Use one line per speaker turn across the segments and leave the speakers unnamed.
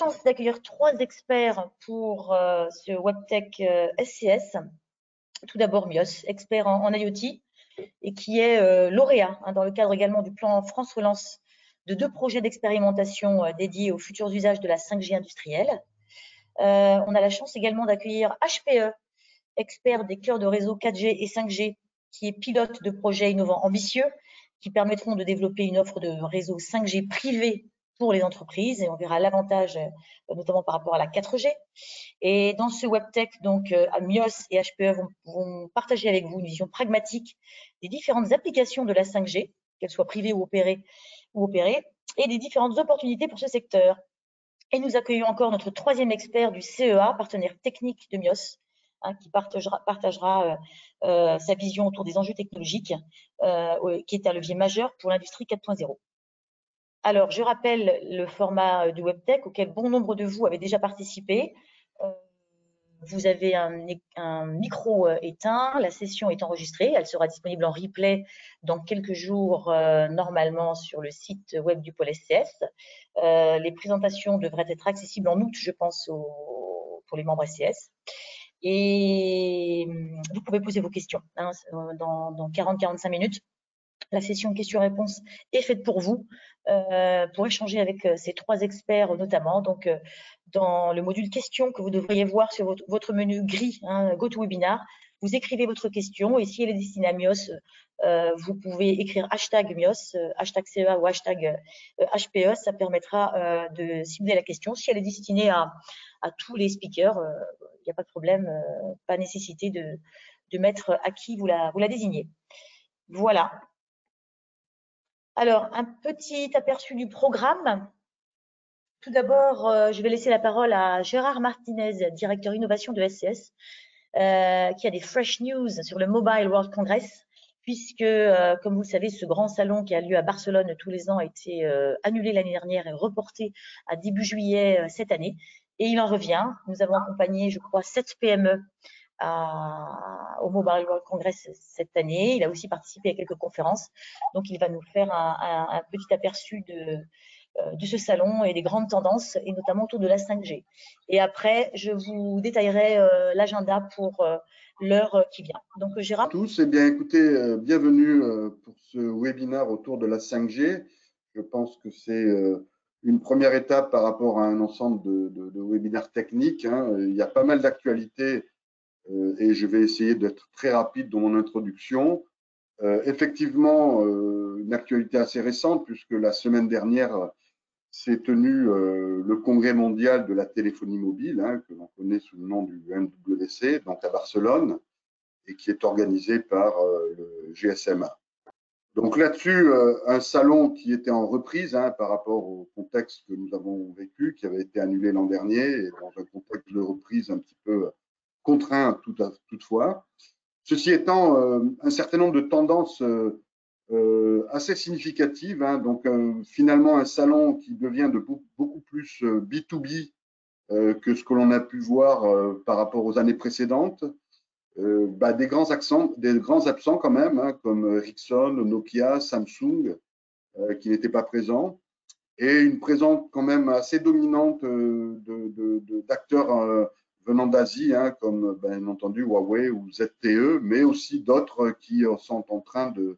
chance d'accueillir 3 experts pour ce WebTech SCS. Tout d'abord, Mios, expert en IoT et qui est lauréat dans le cadre également du plan France Relance de 2 projets d'expérimentation dédiés aux futurs usages de la 5G industrielle. On a la chance également d'accueillir HPE, expert des cœurs de réseau 4G et 5G, qui est pilote de projets innovants ambitieux qui permettront de développer une offre de réseau 5G privé pour les entreprises, et on verra l'avantage notamment par rapport à la 4G. Et dans ce WebTech, donc Mios et HPE vont partager avec vous une vision pragmatique des différentes applications de la 5G, qu'elles soient privées ou opérées, et des différentes opportunités pour ce secteur. Et nous accueillons encore notre 3e expert du CEA, partenaire technique de Mios, qui partagera sa vision autour des enjeux technologiques, qui est un levier majeur pour l'industrie 4.0. Alors, je rappelle le format du WebTech auquel bon nombre de vous avez déjà participé. Vous avez un micro éteint, la session est enregistrée, elle sera disponible en replay dans quelques jours normalement sur le site web du pôle SCS. Les présentations devraient être accessibles en août, je pense, pour les membres SCS. Et vous pouvez poser vos questions dans 40-45 minutes. La session questions-réponses est faite pour vous, pour échanger avec ces 3 experts notamment. Donc, dans le module questions que vous devriez voir sur votre menu gris, GoToWebinar, vous écrivez votre question et si elle est destinée à Mios, vous pouvez écrire hashtag Mios, hashtag CEA ou hashtag HPE. Ça permettra de cibler la question. Si elle est destinée à tous les speakers, il n'y a pas de problème, pas nécessité de mettre à qui vous la désignez. Voilà. Alors, un petit aperçu du programme. Tout d'abord, je vais laisser la parole à Gérard Martinez, directeur innovation de SCS, qui a des fresh news sur le Mobile World Congress, puisque, comme vous le savez, ce grand salon qui a lieu à Barcelone tous les ans a été annulé l'année dernière et reporté à début juillet cette année. Et il en revient. Nous avons accompagné, je crois, 7 PME au Mobile World Congress cette année. Il a aussi participé à quelques conférences. Donc, il va nous faire un petit aperçu de ce salon et des grandes tendances, et notamment autour de la 5G. Et après, je vous détaillerai l'agenda pour l'heure qui vient. Donc, Gérard.
Tous, eh bien, écoutez, bienvenue pour ce webinaire autour de la 5G. Je pense que c'est une première étape par rapport à un ensemble de webinaires techniques. Il y a pas mal d'actualités et je vais essayer d'être très rapide dans mon introduction. Effectivement, une actualité assez récente puisque la semaine dernière s'est tenu le congrès mondial de la téléphonie mobile, que l'on connaît sous le nom du MWC, donc à Barcelone, et qui est organisé par le GSMA. Donc là-dessus, un salon qui était en reprise par rapport au contexte que nous avons vécu, qui avait été annulé l'an dernier, et dans un contexte de reprise un petit peu contraint toutefois. Ceci étant, un certain nombre de tendances assez significatives. Donc finalement, un salon qui devient de beaucoup plus B2B que ce que l'on a pu voir par rapport aux années précédentes. Des grands absents quand même, comme Ericsson, Nokia, Samsung, qui n'étaient pas présents, et une présence quand même assez dominante d'acteurs venant d'Asie, comme bien entendu Huawei ou ZTE, mais aussi d'autres qui sont en train de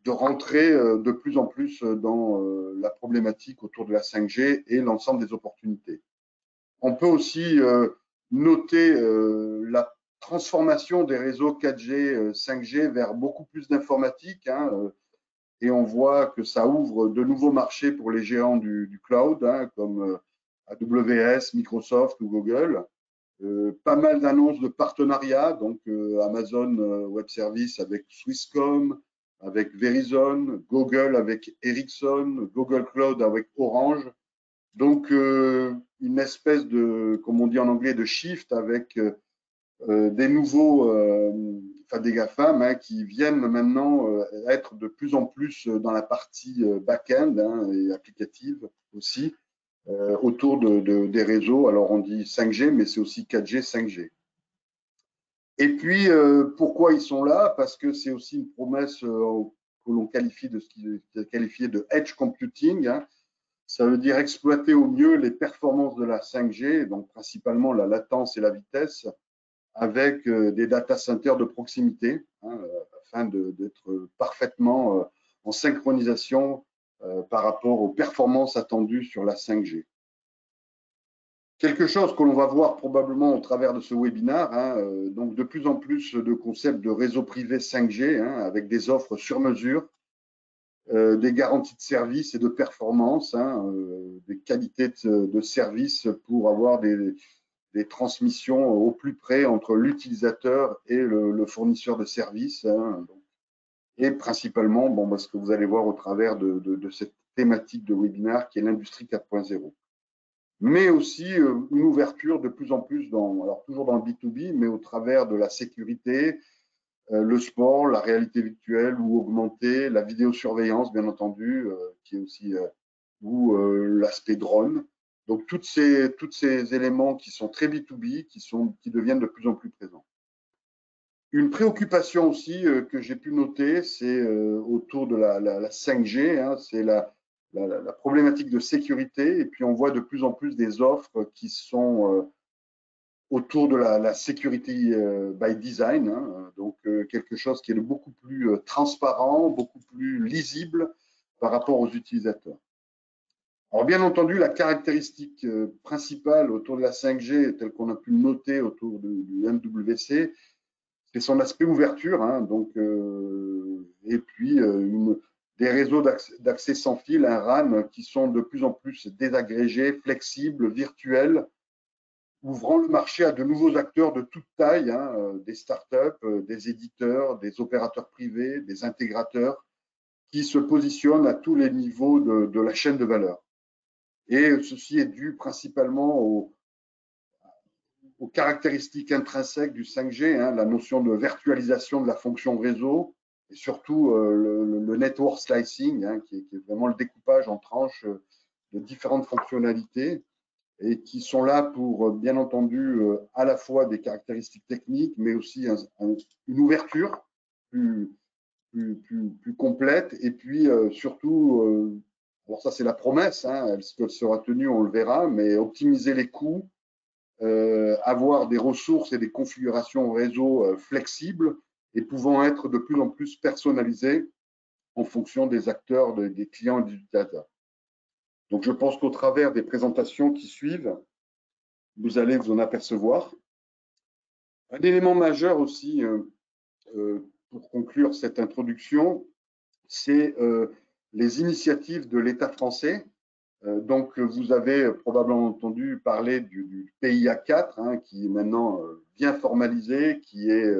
rentrer de plus en plus dans la problématique autour de la 5G et l'ensemble des opportunités. On peut aussi noter la transformation des réseaux 4G, 5G vers beaucoup plus d'informatique, et on voit que ça ouvre de nouveaux marchés pour les géants du cloud, comme AWS, Microsoft ou Google. Pas mal d'annonces de partenariats, donc Amazon Web Services avec Swisscom, avec Verizon, Google avec Ericsson, Google Cloud avec Orange. Donc, une espèce de, comme on dit en anglais, de shift avec des nouveaux, des GAFAM qui viennent maintenant être de plus en plus dans la partie back-end et applicative aussi, autour des réseaux. Alors, on dit 5G, mais c'est aussi 4G, 5G. Et puis, pourquoi ils sont là? Parce que c'est aussi une promesse que l'on qualifie de ce qui est qualifié de edge computing, Ça veut dire exploiter au mieux les performances de la 5G, donc principalement la latence et la vitesse, avec des data centers de proximité, afin d'être parfaitement en synchronisation par rapport aux performances attendues sur la 5G. Quelque chose que l'on va voir probablement au travers de ce webinaire, donc de plus en plus de concepts de réseau privé 5G, avec des offres sur mesure, des garanties de service et de performance, des qualités de service pour avoir des transmissions au plus près entre l'utilisateur et le fournisseur de services, et principalement ce que vous allez voir au travers de cette thématique de webinaire qui est l'industrie 4.0. Mais aussi une ouverture de plus en plus alors toujours dans le B2B, mais au travers de la sécurité, le sport, la réalité virtuelle ou augmentée, la vidéosurveillance, bien entendu, qui est aussi, ou l'aspect drone. Donc, tous ces éléments qui sont très B2B, qui deviennent de plus en plus présents. Une préoccupation aussi que j'ai pu noter, c'est autour de la 5G, c'est la problématique de sécurité. Et puis, on voit de plus en plus des offres qui sont autour de la sécurité by design, donc quelque chose qui est beaucoup plus transparent, beaucoup plus lisible par rapport aux utilisateurs. Alors bien entendu, la caractéristique principale autour de la 5G, telle qu'on a pu le noter autour du MWC, c'est son aspect ouverture, et puis des réseaux d'accès sans fil, un RAN, qui sont de plus en plus désagrégés, flexibles, virtuels, ouvrant le marché à de nouveaux acteurs de toute taille, des startups, des éditeurs, des opérateurs privés, des intégrateurs, qui se positionnent à tous les niveaux de la chaîne de valeur. Et ceci est dû principalement aux caractéristiques intrinsèques du 5G, la notion de virtualisation de la fonction réseau, et surtout le network slicing, qui est vraiment le découpage en tranches de différentes fonctionnalités, et qui sont là pour, bien entendu, à la fois des caractéristiques techniques, mais aussi une ouverture plus complète, et puis surtout, alors ça c'est la promesse, est-ce qu'elle sera tenue, on le verra, mais optimiser les coûts, avoir des ressources et des configurations réseau flexibles et pouvant être de plus en plus personnalisées en fonction des acteurs, des clients et des utilisateurs. Donc je pense qu'au travers des présentations qui suivent, vous allez vous en apercevoir. Un élément majeur aussi pour conclure cette introduction, c'est les initiatives de l'État français. Donc, vous avez probablement entendu parler du PIA 4, qui est maintenant bien formalisé, qui est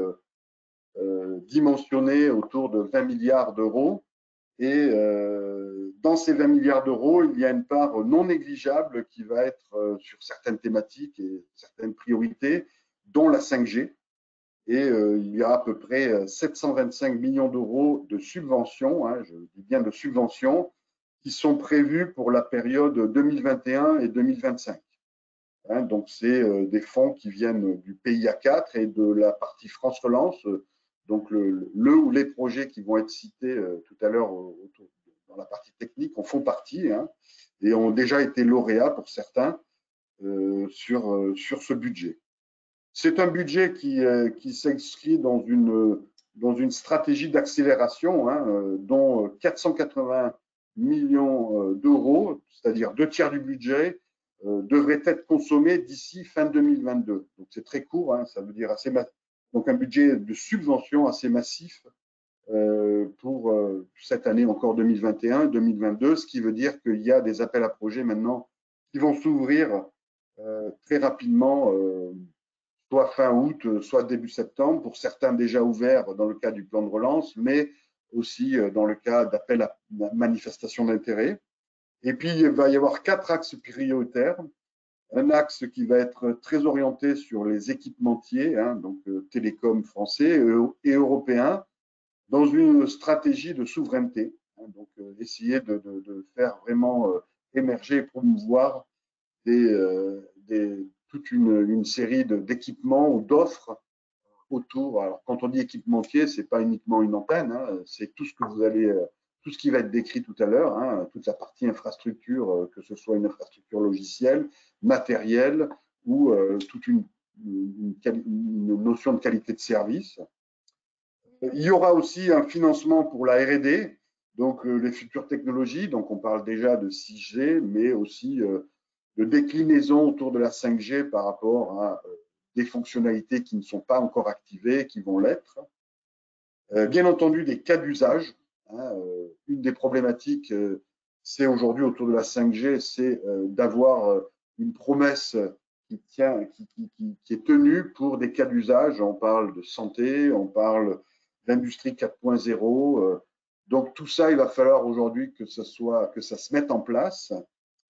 dimensionné autour de 20 milliards d'euros. Et dans ces 20 milliards d'euros, il y a une part non négligeable qui va être sur certaines thématiques et certaines priorités, dont la 5G. Et il y a à peu près 725 millions d'euros de subventions, je dis bien de subventions, qui sont prévus pour la période 2021 et 2025. Donc, c'est des fonds qui viennent du PIA 4 et de la partie France Relance. Donc, le ou les projets qui vont être cités tout à l'heure dans la partie technique en font partie, et ont déjà été lauréats pour certains sur ce budget. C'est un budget qui s'inscrit dans une stratégie d'accélération, dont 480 millions d'euros, c'est-à-dire 2/3 du budget, devraient être consommés d'ici fin 2022. Donc c'est très court, ça veut dire donc un budget de subvention assez massif pour cette année encore 2021, 2022, ce qui veut dire qu'il y a des appels à projets maintenant qui vont s'ouvrir très rapidement, soit fin août, soit début septembre, pour certains déjà ouverts dans le cas du plan de relance, mais aussi dans le cas d'appel à manifestation d'intérêt. Et puis, il va y avoir 4 axes prioritaires. Un axe qui va être très orienté sur les équipementiers, donc télécoms français et européens, dans une stratégie de souveraineté. Donc, essayer de faire vraiment émerger et promouvoir toute une série d'équipements ou d'offres autour. Alors, quand on dit équipementier, ce n'est pas uniquement une antenne, c'est tout ce que vous allez tout ce qui va être décrit tout à l'heure, hein, toute la partie infrastructure, que ce soit une infrastructure logicielle, matérielle ou toute une notion de qualité de service. Il y aura aussi un financement pour la R&D, donc les futures technologies. Donc on parle déjà de 6G, mais aussi de déclinaison autour de la 5G par rapport à des fonctionnalités qui ne sont pas encore activées, qui vont l'être. Bien entendu, des cas d'usage. Hein, une des problématiques, c'est aujourd'hui autour de la 5G, c'est d'avoir une promesse qui est tenue pour des cas d'usage. On parle de santé, on parle d'industrie 4.0. Donc tout ça, il va falloir aujourd'hui que ça se mette en place.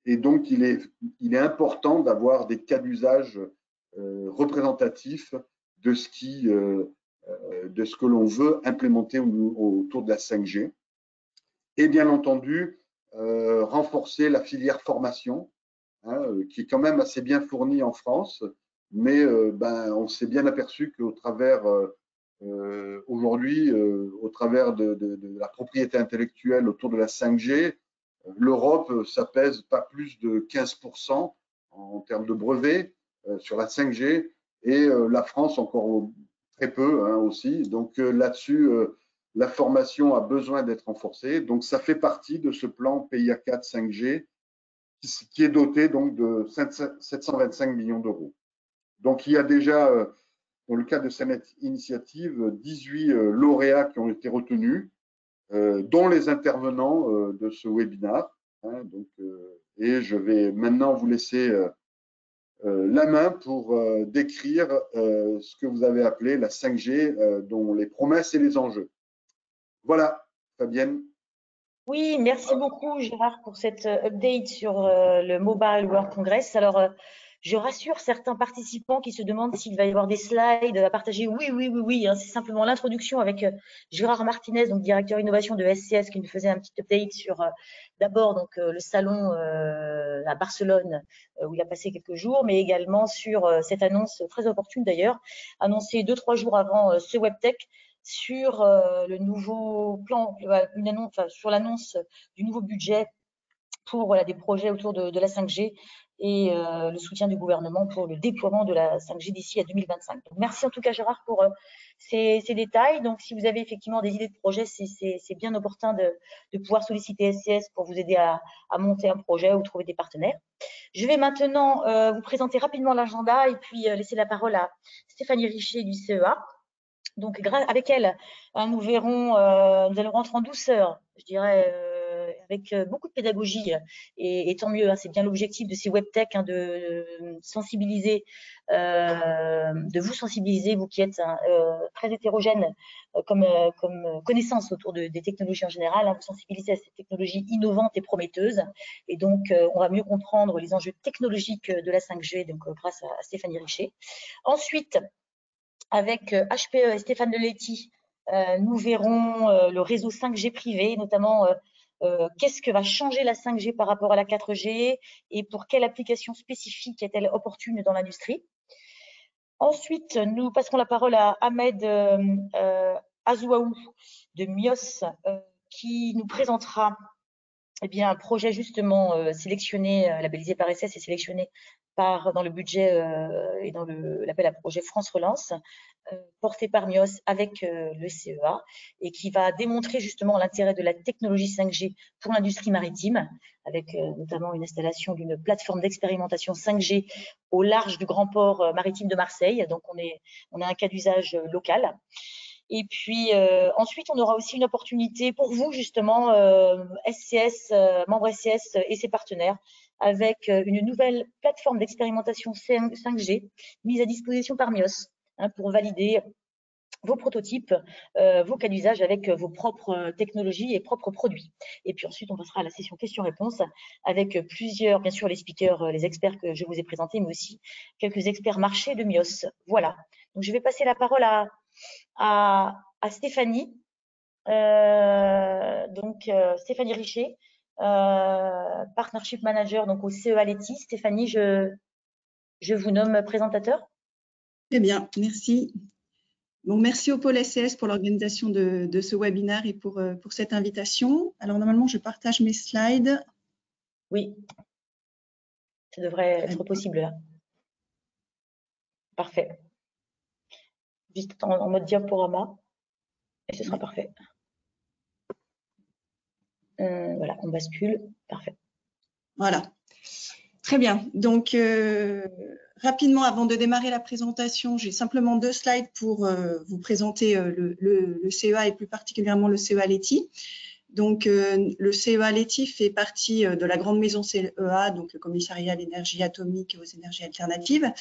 Et donc il est important d'avoir des cas d'usage représentatifs de ce que l'on veut implémenter autour de la 5G. Et bien entendu, renforcer la filière formation, hein, qui est quand même assez bien fournie en France, mais on s'est bien aperçu qu'au travers aujourd'hui, au travers de la propriété intellectuelle autour de la 5G, l'Europe, ça pèse pas plus de 15% en termes de brevets sur la 5G, et la France encore très peu, hein, aussi. Donc là-dessus, la formation a besoin d'être renforcée. Donc ça fait partie de ce plan PIA 4 5G qui est doté donc de 725 millions d'euros. Donc il y a déjà, dans le cadre de cette initiative, 18 lauréats qui ont été retenus, dont les intervenants de ce webinaire. Hein, donc, et je vais maintenant vous laisser la main pour décrire ce que vous avez appelé la 5G, dont les promesses et les enjeux. Voilà, Fabienne.
Oui, merci beaucoup Gérard pour cette update sur le Mobile World Congress. Alors, je rassure certains participants qui se demandent s'il va y avoir des slides à partager. Oui, hein, c'est simplement l'introduction avec Gérard Martinez, donc directeur innovation de SCS, qui nous faisait un petit update sur d'abord donc le salon à Barcelone où il a passé quelques jours, mais également sur cette annonce très opportune d'ailleurs, annoncée 2-3 jours avant ce WebTech, sur le nouveau plan, une annonce, enfin, sur l'annonce du nouveau budget pour voilà, des projets autour de la 5G et le soutien du gouvernement pour le déploiement de la 5G d'ici à 2025. Donc, merci en tout cas Gérard pour ces détails. Donc si vous avez effectivement des idées de projets, c'est bien opportun de pouvoir solliciter SCS pour vous aider à monter un projet ou trouver des partenaires. Je vais maintenant vous présenter rapidement l'agenda et puis laisser la parole à Stéphanie Richer du CEA. Donc, avec elle, nous verrons, nous allons rentrer en douceur, je dirais, avec beaucoup de pédagogie. Et tant mieux, hein, c'est bien l'objectif de ces WebTech, hein, de sensibiliser, de vous sensibiliser, vous qui êtes hein, très hétérogène comme connaissance autour des technologies en général, hein, vous sensibiliser à ces technologies innovantes et prometteuses. Et donc, on va mieux comprendre les enjeux technologiques de la 5G, donc grâce à Stéphanie Richer. Ensuite, avec HPE et Stéphane Leletti, nous verrons le réseau 5G privé, notamment qu'est-ce que va changer la 5G par rapport à la 4G et pour quelle application spécifique est-elle opportune dans l'industrie. Ensuite, nous passerons la parole à Ahmed Azouaou de MIOS qui nous présentera un projet justement sélectionné, labellisé par SS et sélectionné dans le budget et dans l'appel à projet France Relance, porté par MIOS avec le CEA et qui va démontrer justement l'intérêt de la technologie 5G pour l'industrie maritime, avec notamment une installation d'une plateforme d'expérimentation 5G au large du grand port maritime de Marseille. Donc, on a un cas d'usage local. Et puis ensuite, on aura aussi une opportunité pour vous, justement, SCS, membres SCS et ses partenaires, avec une nouvelle plateforme d'expérimentation 5G mise à disposition par MIOS hein, pour valider vos prototypes, vos cas d'usage avec vos propres technologies et propres produits. Et puis ensuite, on passera à la session questions-réponses avec plusieurs, bien sûr, les speakers, les experts que je vous ai présentés, mais aussi quelques experts marché de MIOS. Voilà. Donc, je vais passer la parole à Stéphanie. Stéphanie Richer, Partnership Manager donc au CEA Leti. Stéphanie, je vous nomme présentateur.
Très bien, merci. Donc, merci au pôle SCS pour l'organisation de ce webinaire et pour cette invitation. Alors, normalement, je partage mes slides.
Oui, ça devrait être possible là. Parfait. Juste en mode diaporama et ce sera parfait. Voilà, on bascule. Parfait.
Voilà. Très bien. Donc, rapidement, avant de démarrer la présentation, j'ai simplement 2 slides pour vous présenter le CEA et plus particulièrement le CEA Leti. Donc, le CEA Leti fait partie de la grande maison CEA, donc le Commissariat à l'énergie atomique et aux énergies alternatives.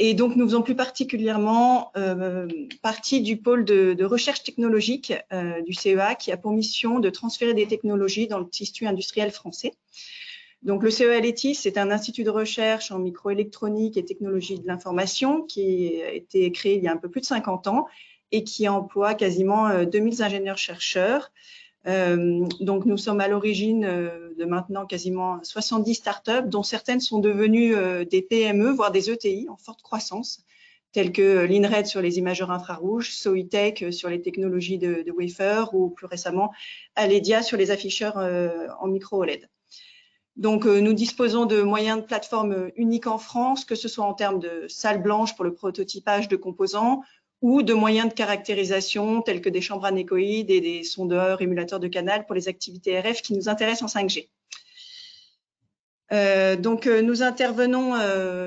Et donc, nous faisons plus particulièrement partie du pôle de recherche technologique du CEA qui a pour mission de transférer des technologies dans le tissu industriel français. Donc, le CEA Leti, c'est un institut de recherche en microélectronique et technologie de l'information qui a été créé il y a un peu plus de 50 ans et qui emploie quasiment 2000 ingénieurs-chercheurs. Donc, nous sommes à l'origine de maintenant quasiment 70 startups, dont certaines sont devenues des PME, voire des ETI en forte croissance, telles que l'INRED sur les imageurs infrarouges, Soitec sur les technologies de wafer ou plus récemment Aledia sur les afficheurs en micro-OLED. Donc, nous disposons de moyens de plateforme uniques en France, que ce soit en termes de salles blanches pour le prototypage de composants ou de moyens de caractérisation tels que des chambres anéchoïdes et des sondeurs émulateurs de canal pour les activités RF qui nous intéressent en 5G. Donc, nous intervenons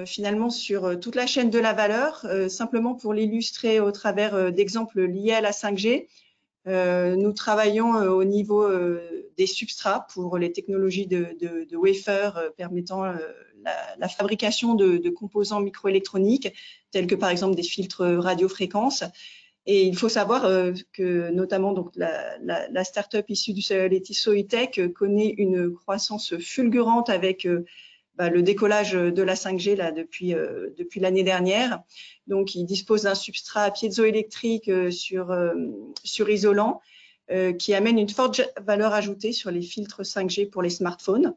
finalement sur toute la chaîne de la valeur, simplement pour l'illustrer au travers d'exemples liés à la 5G. Nous travaillons au niveau des substrats pour les technologies de wafer permettant la fabrication de composants microélectroniques tels que par exemple des filtres radiofréquences. Et il faut savoir que notamment donc la start-up issue du CEA Leti Soitec connaît une croissance fulgurante avec le décollage de la 5G là, depuis l'année dernière. Donc, il dispose d'un substrat piézoélectrique sur isolant qui amène une forte valeur ajoutée sur les filtres 5G pour les smartphones.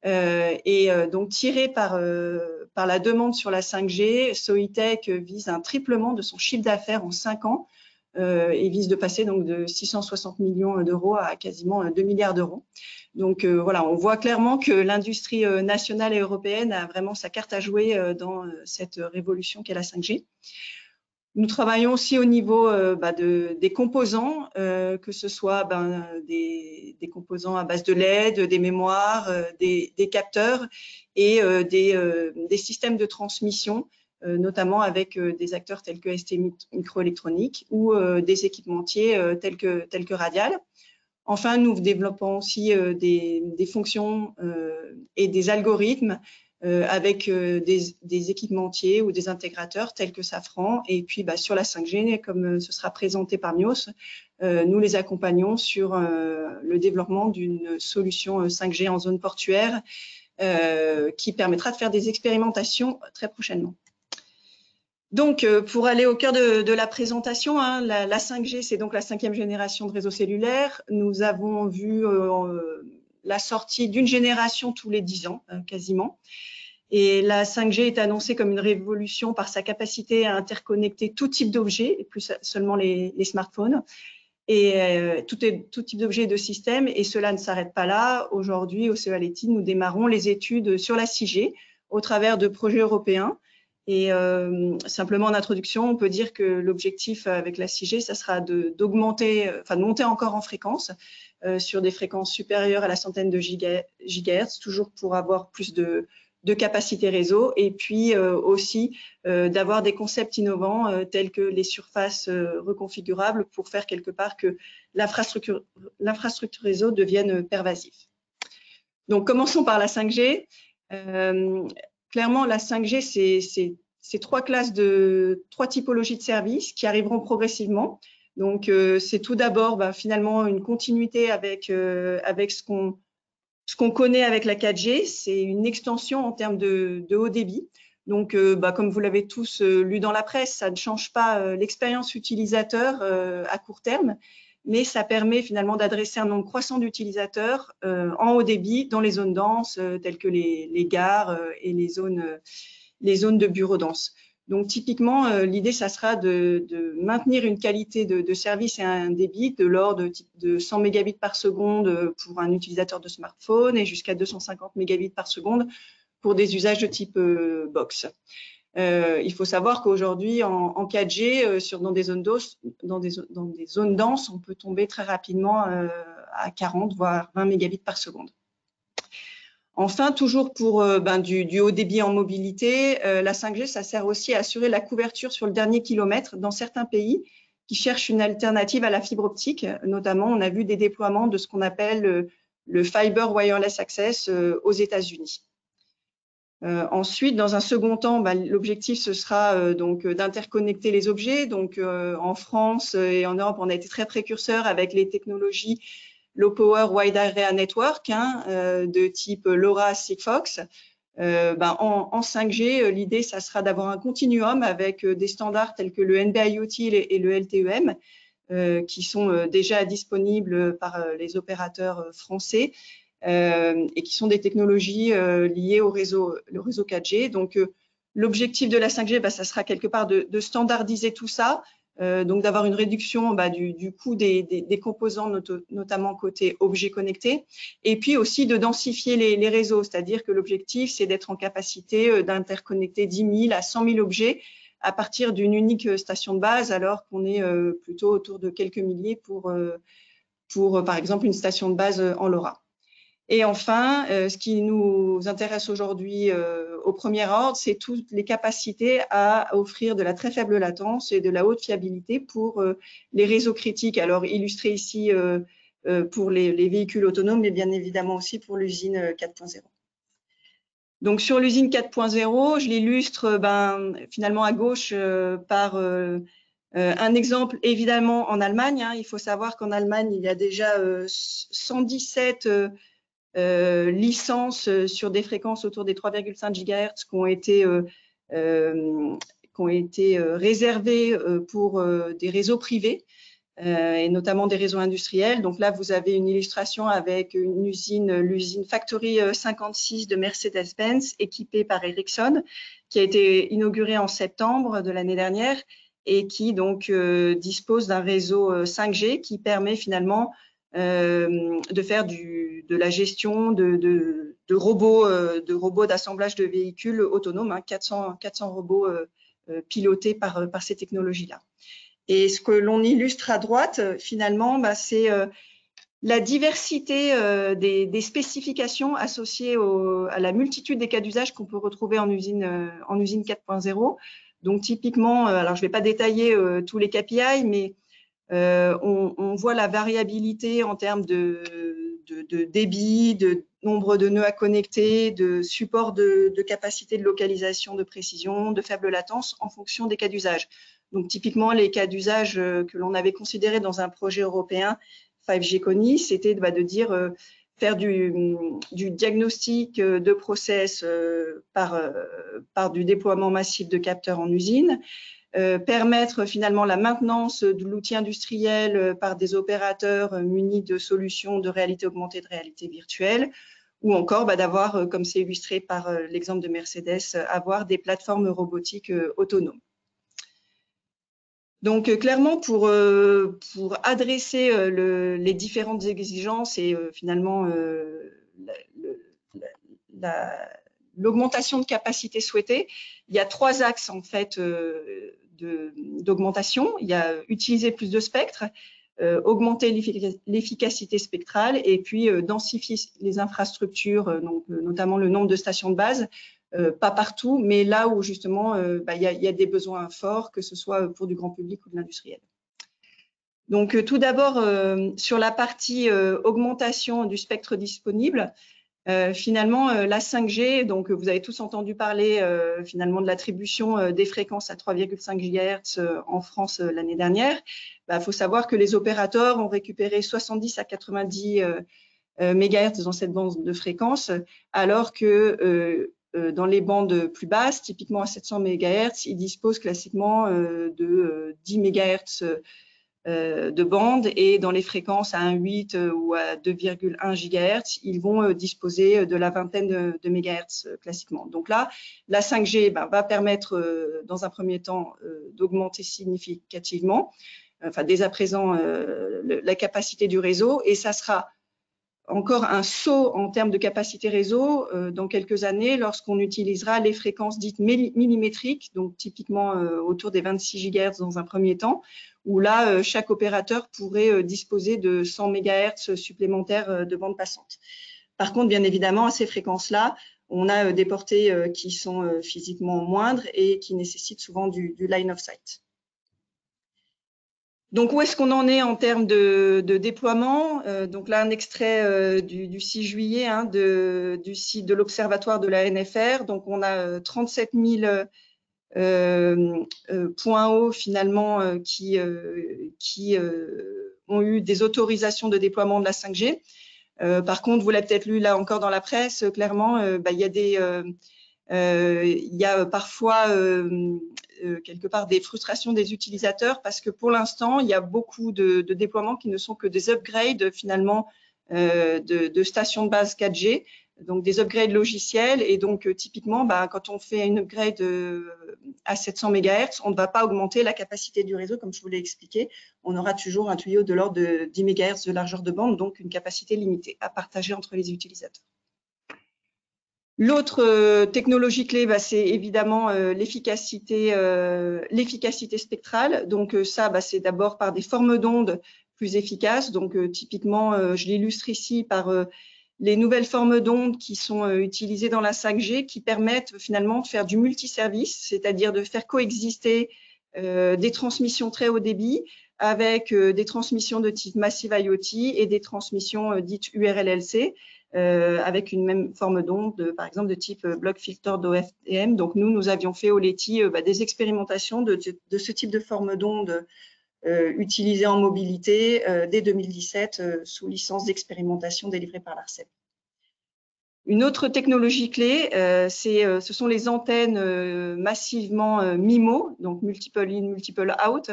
Donc, tiré par la demande sur la 5G, Soitec vise un triplement de son chiffre d'affaires en 5 ans et vise de passer donc de 660 millions d'euros à quasiment 2 milliards d'euros. Donc voilà, on voit clairement que l'industrie nationale et européenne a vraiment sa carte à jouer dans cette révolution qu'est la 5G. Nous travaillons aussi au niveau des composants, que ce soit des composants à base de LED, des mémoires, des capteurs et des systèmes de transmission, notamment avec des acteurs tels que ST Microélectronique ou des équipementiers tels que Radial. Enfin, nous développons aussi des fonctions et des algorithmes avec des équipementiers ou des intégrateurs tels que Safran. Et puis, sur la 5G, comme ce sera présenté par Mios, nous les accompagnons sur le développement d'une solution 5G en zone portuaire qui permettra de faire des expérimentations très prochainement. Donc, pour aller au cœur de la présentation, la 5G, c'est donc la 5e génération de réseaux cellulaires. Nous avons vu la sortie d'une génération tous les 10 ans, quasiment. Et la 5G est annoncée comme une révolution par sa capacité à interconnecter tout type d'objets, et plus seulement les smartphones, et tout type d'objets et de systèmes. Et cela ne s'arrête pas là. Aujourd'hui, au CEA Leti, nous démarrons les études sur la 6G au travers de projets européens. Et simplement en introduction, on peut dire que l'objectif avec la 6G, ça sera de monter encore en fréquence sur des fréquences supérieures à la centaine de gigahertz, toujours pour avoir plus de capacité réseau, et puis aussi d'avoir des concepts innovants tels que les surfaces reconfigurables pour faire quelque part que l'infrastructure réseau devienne pervasive. Donc, commençons par la 5G. Clairement, la 5G, c'est 3 typologies de services qui arriveront progressivement. Donc, c'est tout d'abord finalement une continuité avec ce qu'on connaît avec la 4G. C'est une extension en termes de haut débit. Donc, comme vous l'avez tous lu dans la presse, ça ne change pas l'expérience utilisateur à court terme, mais ça permet finalement d'adresser un nombre croissant d'utilisateurs en haut débit dans les zones denses telles que les gares et les zones de bureaux denses. Donc, typiquement, l'idée, ça sera de maintenir une qualité de service et un débit de l'ordre de 100 mégabits par seconde pour un utilisateur de smartphone et jusqu'à 250 mégabits par seconde pour des usages de type box. Il faut savoir qu'aujourd'hui, en 4G, dans des zones denses, on peut tomber très rapidement à 40, voire 20 mégabits par seconde. Enfin, toujours pour du haut débit en mobilité, la 5G, ça sert aussi à assurer la couverture sur le dernier kilomètre dans certains pays qui cherchent une alternative à la fibre optique. Notamment, on a vu des déploiements de ce qu'on appelle le Fiber Wireless Access aux États-Unis. Ensuite, dans un second temps, l'objectif, ce sera donc d'interconnecter les objets. Donc, en France et en Europe, on a été très précurseurs avec les technologies Low Power Wide Area Network de type LoRa Sigfox. En 5G, l'idée, ça sera d'avoir un continuum avec des standards tels que le NB-IoT et le LTEM qui sont déjà disponibles par les opérateurs français et qui sont des technologies liées au réseau 4G. Donc, l'objectif de la 5G, ça sera quelque part de standardiser tout ça, donc d'avoir une réduction du coût des composants, notamment côté objets connectés, et puis aussi de densifier les réseaux, c'est-à-dire que l'objectif, c'est d'être en capacité d'interconnecter 10 000 à 100 000 objets à partir d'une unique station de base, alors qu'on est plutôt autour de quelques milliers pour par exemple, une station de base en LoRa. Et enfin, ce qui nous intéresse aujourd'hui au premier ordre, c'est toutes les capacités à offrir de la très faible latence et de la haute fiabilité pour les réseaux critiques. Alors, illustré ici pour les véhicules autonomes, mais bien évidemment aussi pour l'usine 4.0. Donc, sur l'usine 4.0, je l'illustre finalement à gauche par un exemple, évidemment, en Allemagne. Il faut savoir qu'en Allemagne, il y a déjà 117 licences sur des fréquences autour des 3,5 GHz qui ont été réservées pour des réseaux privés et notamment des réseaux industriels. Donc là, vous avez une illustration avec l'usine Factory 56 de Mercedes-Benz équipée par Ericsson, qui a été inaugurée en septembre de l'année dernière et qui donc dispose d'un réseau 5G qui permet finalement de faire de la gestion de robots d'assemblage de véhicules autonomes, 400 robots pilotés par ces technologies-là. Et ce que l'on illustre à droite, finalement, c'est la diversité des spécifications associées à la multitude des cas d'usage qu'on peut retrouver en usine 4.0. Donc, typiquement, alors je ne vais pas détailler tous les KPI, mais on voit la variabilité en termes de débit, de nombre de nœuds à connecter, de support de capacité de localisation, de précision, de faible latence en fonction des cas d'usage. Donc, typiquement, les cas d'usage que l'on avait considérés dans un projet européen 5G CONI, c'était de dire faire du diagnostic de process par du déploiement massif de capteurs en usine, permettre finalement la maintenance de l'outil industriel par des opérateurs munis de solutions de réalité augmentée, de réalité virtuelle, ou encore d'avoir, comme c'est illustré par l'exemple de Mercedes, avoir des plateformes robotiques autonomes. Donc clairement, pour adresser les différentes exigences et finalement l'augmentation de capacité souhaitée, il y a 3 axes en fait d'augmentation. Il y a utiliser plus de spectres, augmenter l'efficacité spectrale et puis densifier les infrastructures, donc notamment le nombre de stations de base. Pas partout, mais là où justement il y a des besoins forts, que ce soit pour du grand public ou de l'industriel. Donc tout d'abord, sur la partie augmentation du spectre disponible, finalement la 5G, donc vous avez tous entendu parler finalement de l'attribution des fréquences à 3,5 GHz en France l'année dernière. Faut savoir que les opérateurs ont récupéré 70 à 90 MHz dans cette bande de fréquences, alors que dans les bandes plus basses, typiquement à 700 MHz, ils disposent classiquement de 10 MHz de bande, et dans les fréquences à 1,8 ou à 2,1 GHz, ils vont disposer de la vingtaine de mégahertz classiquement. Donc là, la 5G va permettre dans un premier temps d'augmenter significativement, enfin dès à présent, la capacité du réseau, et ça sera encore un saut en termes de capacité réseau dans quelques années lorsqu'on utilisera les fréquences dites millimétriques, donc typiquement autour des 26 GHz dans un premier temps, où là, chaque opérateur pourrait disposer de 100 MHz supplémentaires de bande passante. Par contre, bien évidemment, à ces fréquences-là, on a des portées qui sont physiquement moindres et qui nécessitent souvent du line of sight. Donc, où est-ce qu'on en est en termes de déploiement? Donc là, un extrait du 6 juillet du site de l'Observatoire de la NFR. Donc, on a 37 000 points hauts finalement qui ont eu des autorisations de déploiement de la 5G. Par contre, vous l'avez peut-être lu là encore dans la presse, clairement, il y a parfois quelque part des frustrations des utilisateurs parce que pour l'instant, il y a beaucoup de déploiements qui ne sont que des upgrades finalement de stations de base 4G, donc des upgrades logiciels. Et donc typiquement, quand on fait une upgrade à 700 MHz, on ne va pas augmenter la capacité du réseau comme je vous l'ai expliqué. On aura toujours un tuyau de l'ordre de 10 MHz de largeur de bande, donc une capacité limitée à partager entre les utilisateurs. L'autre technologie clé, c'est évidemment l'efficacité spectrale. Donc ça, c'est d'abord par des formes d'ondes plus efficaces. Donc typiquement, je l'illustre ici par les nouvelles formes d'ondes qui sont utilisées dans la 5G, qui permettent finalement de faire du multiservice, c'est-à-dire de faire coexister des transmissions très haut débit avec des transmissions de type Massive IoT et des transmissions dites URLLC. Avec une même forme d'onde, par exemple de type block filter d'OFDM. Donc nous avions fait au LETI des expérimentations de ce type de forme d'onde utilisée en mobilité dès 2017 sous licence d'expérimentation délivrée par l'ARCEP. Une autre technologie clé, ce sont les antennes massivement MIMO, donc multiple in, multiple out,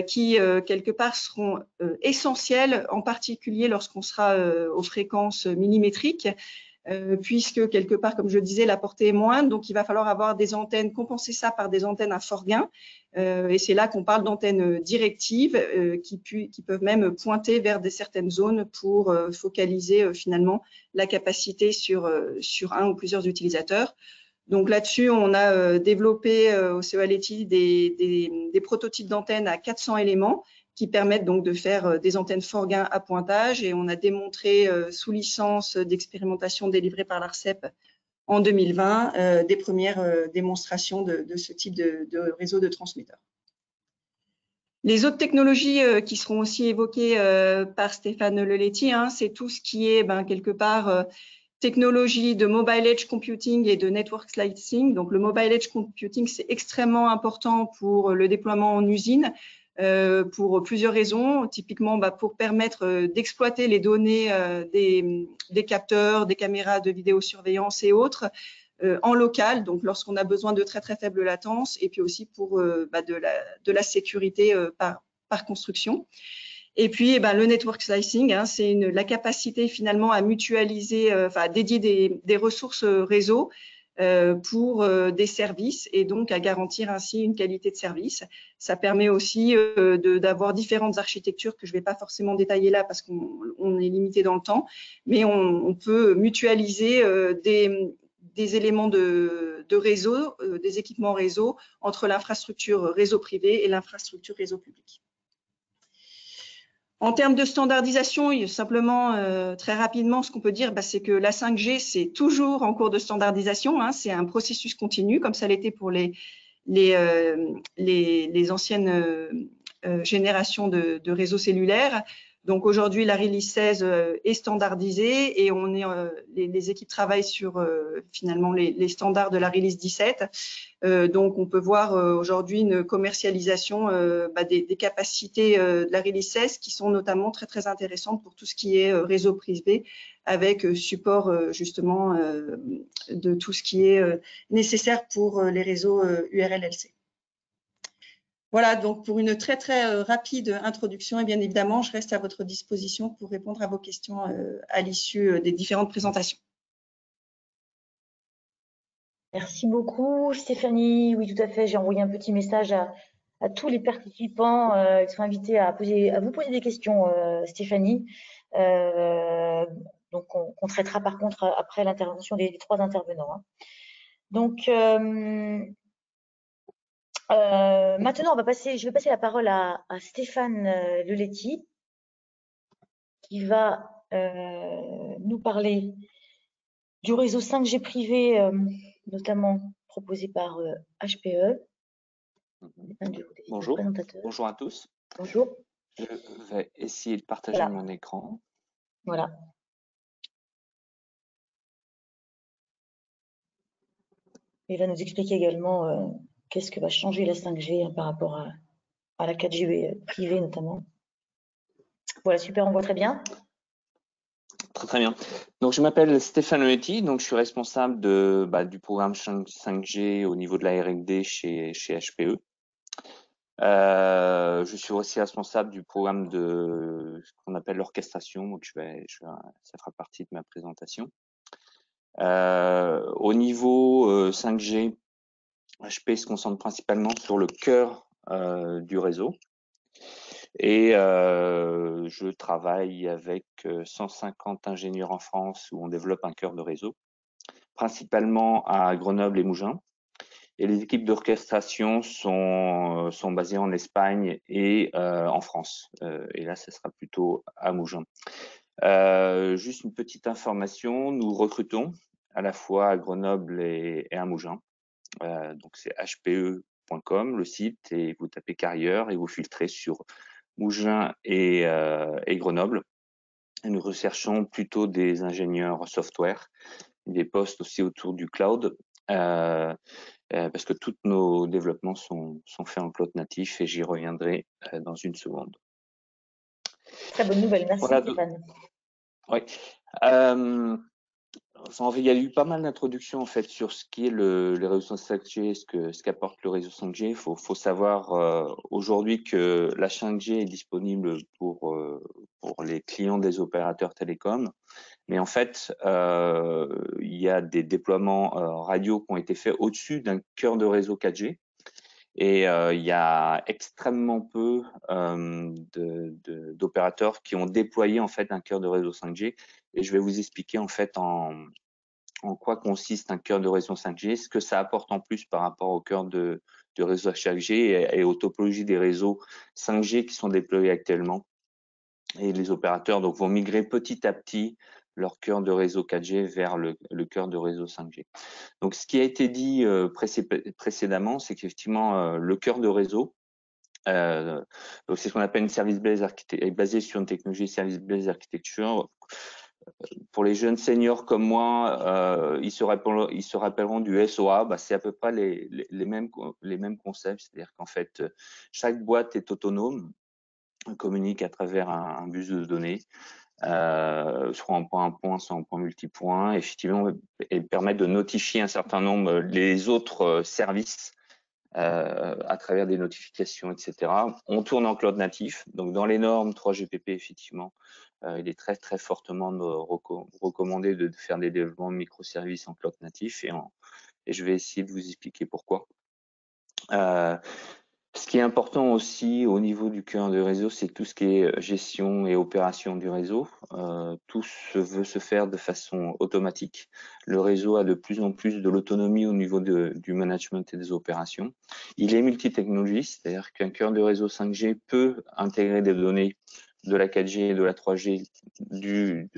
qui quelque part seront essentielles, en particulier lorsqu'on sera aux fréquences millimétriques, puisque quelque part, comme je le disais, la portée est moindre, donc il va falloir avoir des antennes, compenser ça par des antennes à fort gain, et c'est là qu'on parle d'antennes directives qui peuvent même pointer vers certaines zones pour focaliser finalement la capacité sur un ou plusieurs utilisateurs. Donc là-dessus, on a développé au CEA-LETI des prototypes d'antennes à 400 éléments qui permettent donc de faire des antennes fort gain à pointage, et on a démontré sous licence d'expérimentation délivrée par l'ARCEP en 2020 des premières démonstrations de ce type de réseau de transmetteurs. Les autres technologies qui seront aussi évoquées par Stéphane Le-Letty, c'est tout ce qui est quelque part technologie de mobile edge computing et de network slicing. Donc le mobile edge computing, c'est extrêmement important pour le déploiement en usine pour plusieurs raisons. Typiquement pour permettre d'exploiter les données des capteurs, des caméras de vidéosurveillance et autres en local, donc lorsqu'on a besoin de très très faible latence, et puis aussi pour de la sécurité par construction. Et puis, le network slicing, c'est la capacité finalement à mutualiser, à dédier des ressources réseau pour des services, et donc à garantir ainsi une qualité de service. Ça permet aussi d'avoir différentes architectures que je ne vais pas forcément détailler là parce qu'on est limité dans le temps, mais on peut mutualiser des éléments de réseau, des équipements réseau entre l'infrastructure réseau privé et l'infrastructure réseau public. En termes de standardisation, simplement, très rapidement, ce qu'on peut dire, c'est que la 5G, c'est toujours en cours de standardisation. C'est un processus continu, comme ça l'était pour les anciennes générations de réseaux cellulaires. Donc aujourd'hui, la release 16 est standardisée, et les équipes travaillent sur finalement les standards de la release 17. Donc on peut voir aujourd'hui une commercialisation des capacités de la release 16 qui sont notamment très très intéressantes pour tout ce qui est réseau privé, avec support justement de tout ce qui est nécessaire pour les réseaux URLLC. Voilà, donc pour une très très rapide introduction, et bien évidemment, je reste à votre disposition pour répondre à vos questions à l'issue des différentes présentations.
Merci beaucoup, Stéphanie. Oui, tout à fait. J'ai envoyé un petit message à tous les participants. Ils sont invités à vous poser des questions, Stéphanie. Donc, on traitera par contre après l'intervention des 3 intervenants, hein. Donc, maintenant, je vais passer la parole à Stéphane Leletti, qui va nous parler du réseau 5G privé, notamment proposé par HPE.
Bonjour. Bonjour à tous.
Bonjour.
Je vais essayer de partager mon écran.
Voilà. Il va nous expliquer également qu'est-ce que va changer la 5G hein, par rapport à la 4G privée notamment. Voilà, super, on voit très bien.
Très bien. Donc, je m'appelle Stéphane Leletti, donc je suis responsable du programme 5G au niveau de la R&D chez HPE. Je suis aussi responsable du programme de ce qu'on appelle l'orchestration, donc ça fera partie de ma présentation. Au niveau 5G, HP se concentre principalement sur le cœur du réseau. Et je travaille avec 150 ingénieurs en France où on développe un cœur de réseau, principalement à Grenoble et Mougins. Et les équipes d'orchestration sont basées en Espagne et en France. Et là, ce sera plutôt à Mougins. Juste une petite information, nous recrutons à la fois à Grenoble et à Mougins. Donc c'est hpe.com le site et vous tapez carrière et vous filtrez sur Mougins et Grenoble. Et nous recherchons plutôt des ingénieurs software, des postes aussi autour du cloud, parce que tous nos développements sont faits en cloud natif et j'y reviendrai dans une seconde.
Très bonne nouvelle, merci voilà, Stéphane.
Oui. Il y a eu pas mal d'introductions en fait sur ce qui est les réseaux 5G, ce qu'apporte le réseau 5G. Il faut savoir aujourd'hui que la 5G est disponible pour les clients des opérateurs télécoms, mais en fait il y a des déploiements radio qui ont été faits au-dessus d'un cœur de réseau 4G. Et il y a extrêmement peu d'opérateurs qui ont déployé en fait un cœur de réseau 5G. Et je vais vous expliquer en fait en quoi consiste un cœur de réseau 5G, ce que ça apporte en plus par rapport au cœur de réseau 5G et aux topologies des réseaux 5G qui sont déployés actuellement. Et les opérateurs donc vont migrer petit à petit leur cœur de réseau 4G vers le cœur de réseau 5G. Donc, ce qui a été dit précédemment, c'est qu'effectivement, le cœur de réseau, donc c'est ce qu'on appelle une service-based architecture, basé sur une technologie service-based architecture. Pour les jeunes seniors comme moi, ils se rappelleront du SOA. C'est à peu près les mêmes concepts, c'est-à-dire qu'en fait, chaque boîte est autonome, communique à travers un bus de données. Soit en point à point, soit en point multipoint, effectivement, et permet de notifier un certain nombre les autres services à travers des notifications, etc. On tourne en cloud natif, donc dans les normes 3GPP, effectivement, il est très très fortement recommandé de faire des développements de microservices en cloud natif et je vais essayer de vous expliquer pourquoi. Ce qui est important aussi au niveau du cœur de réseau, c'est tout ce qui est gestion et opération du réseau. Tout veut se faire de façon automatique. Le réseau a de plus en plus de l'autonomie au niveau du management et des opérations. Il est multitechnologie, c'est-à-dire qu'un cœur de réseau 5G peut intégrer des données de la 4G et de la 3G,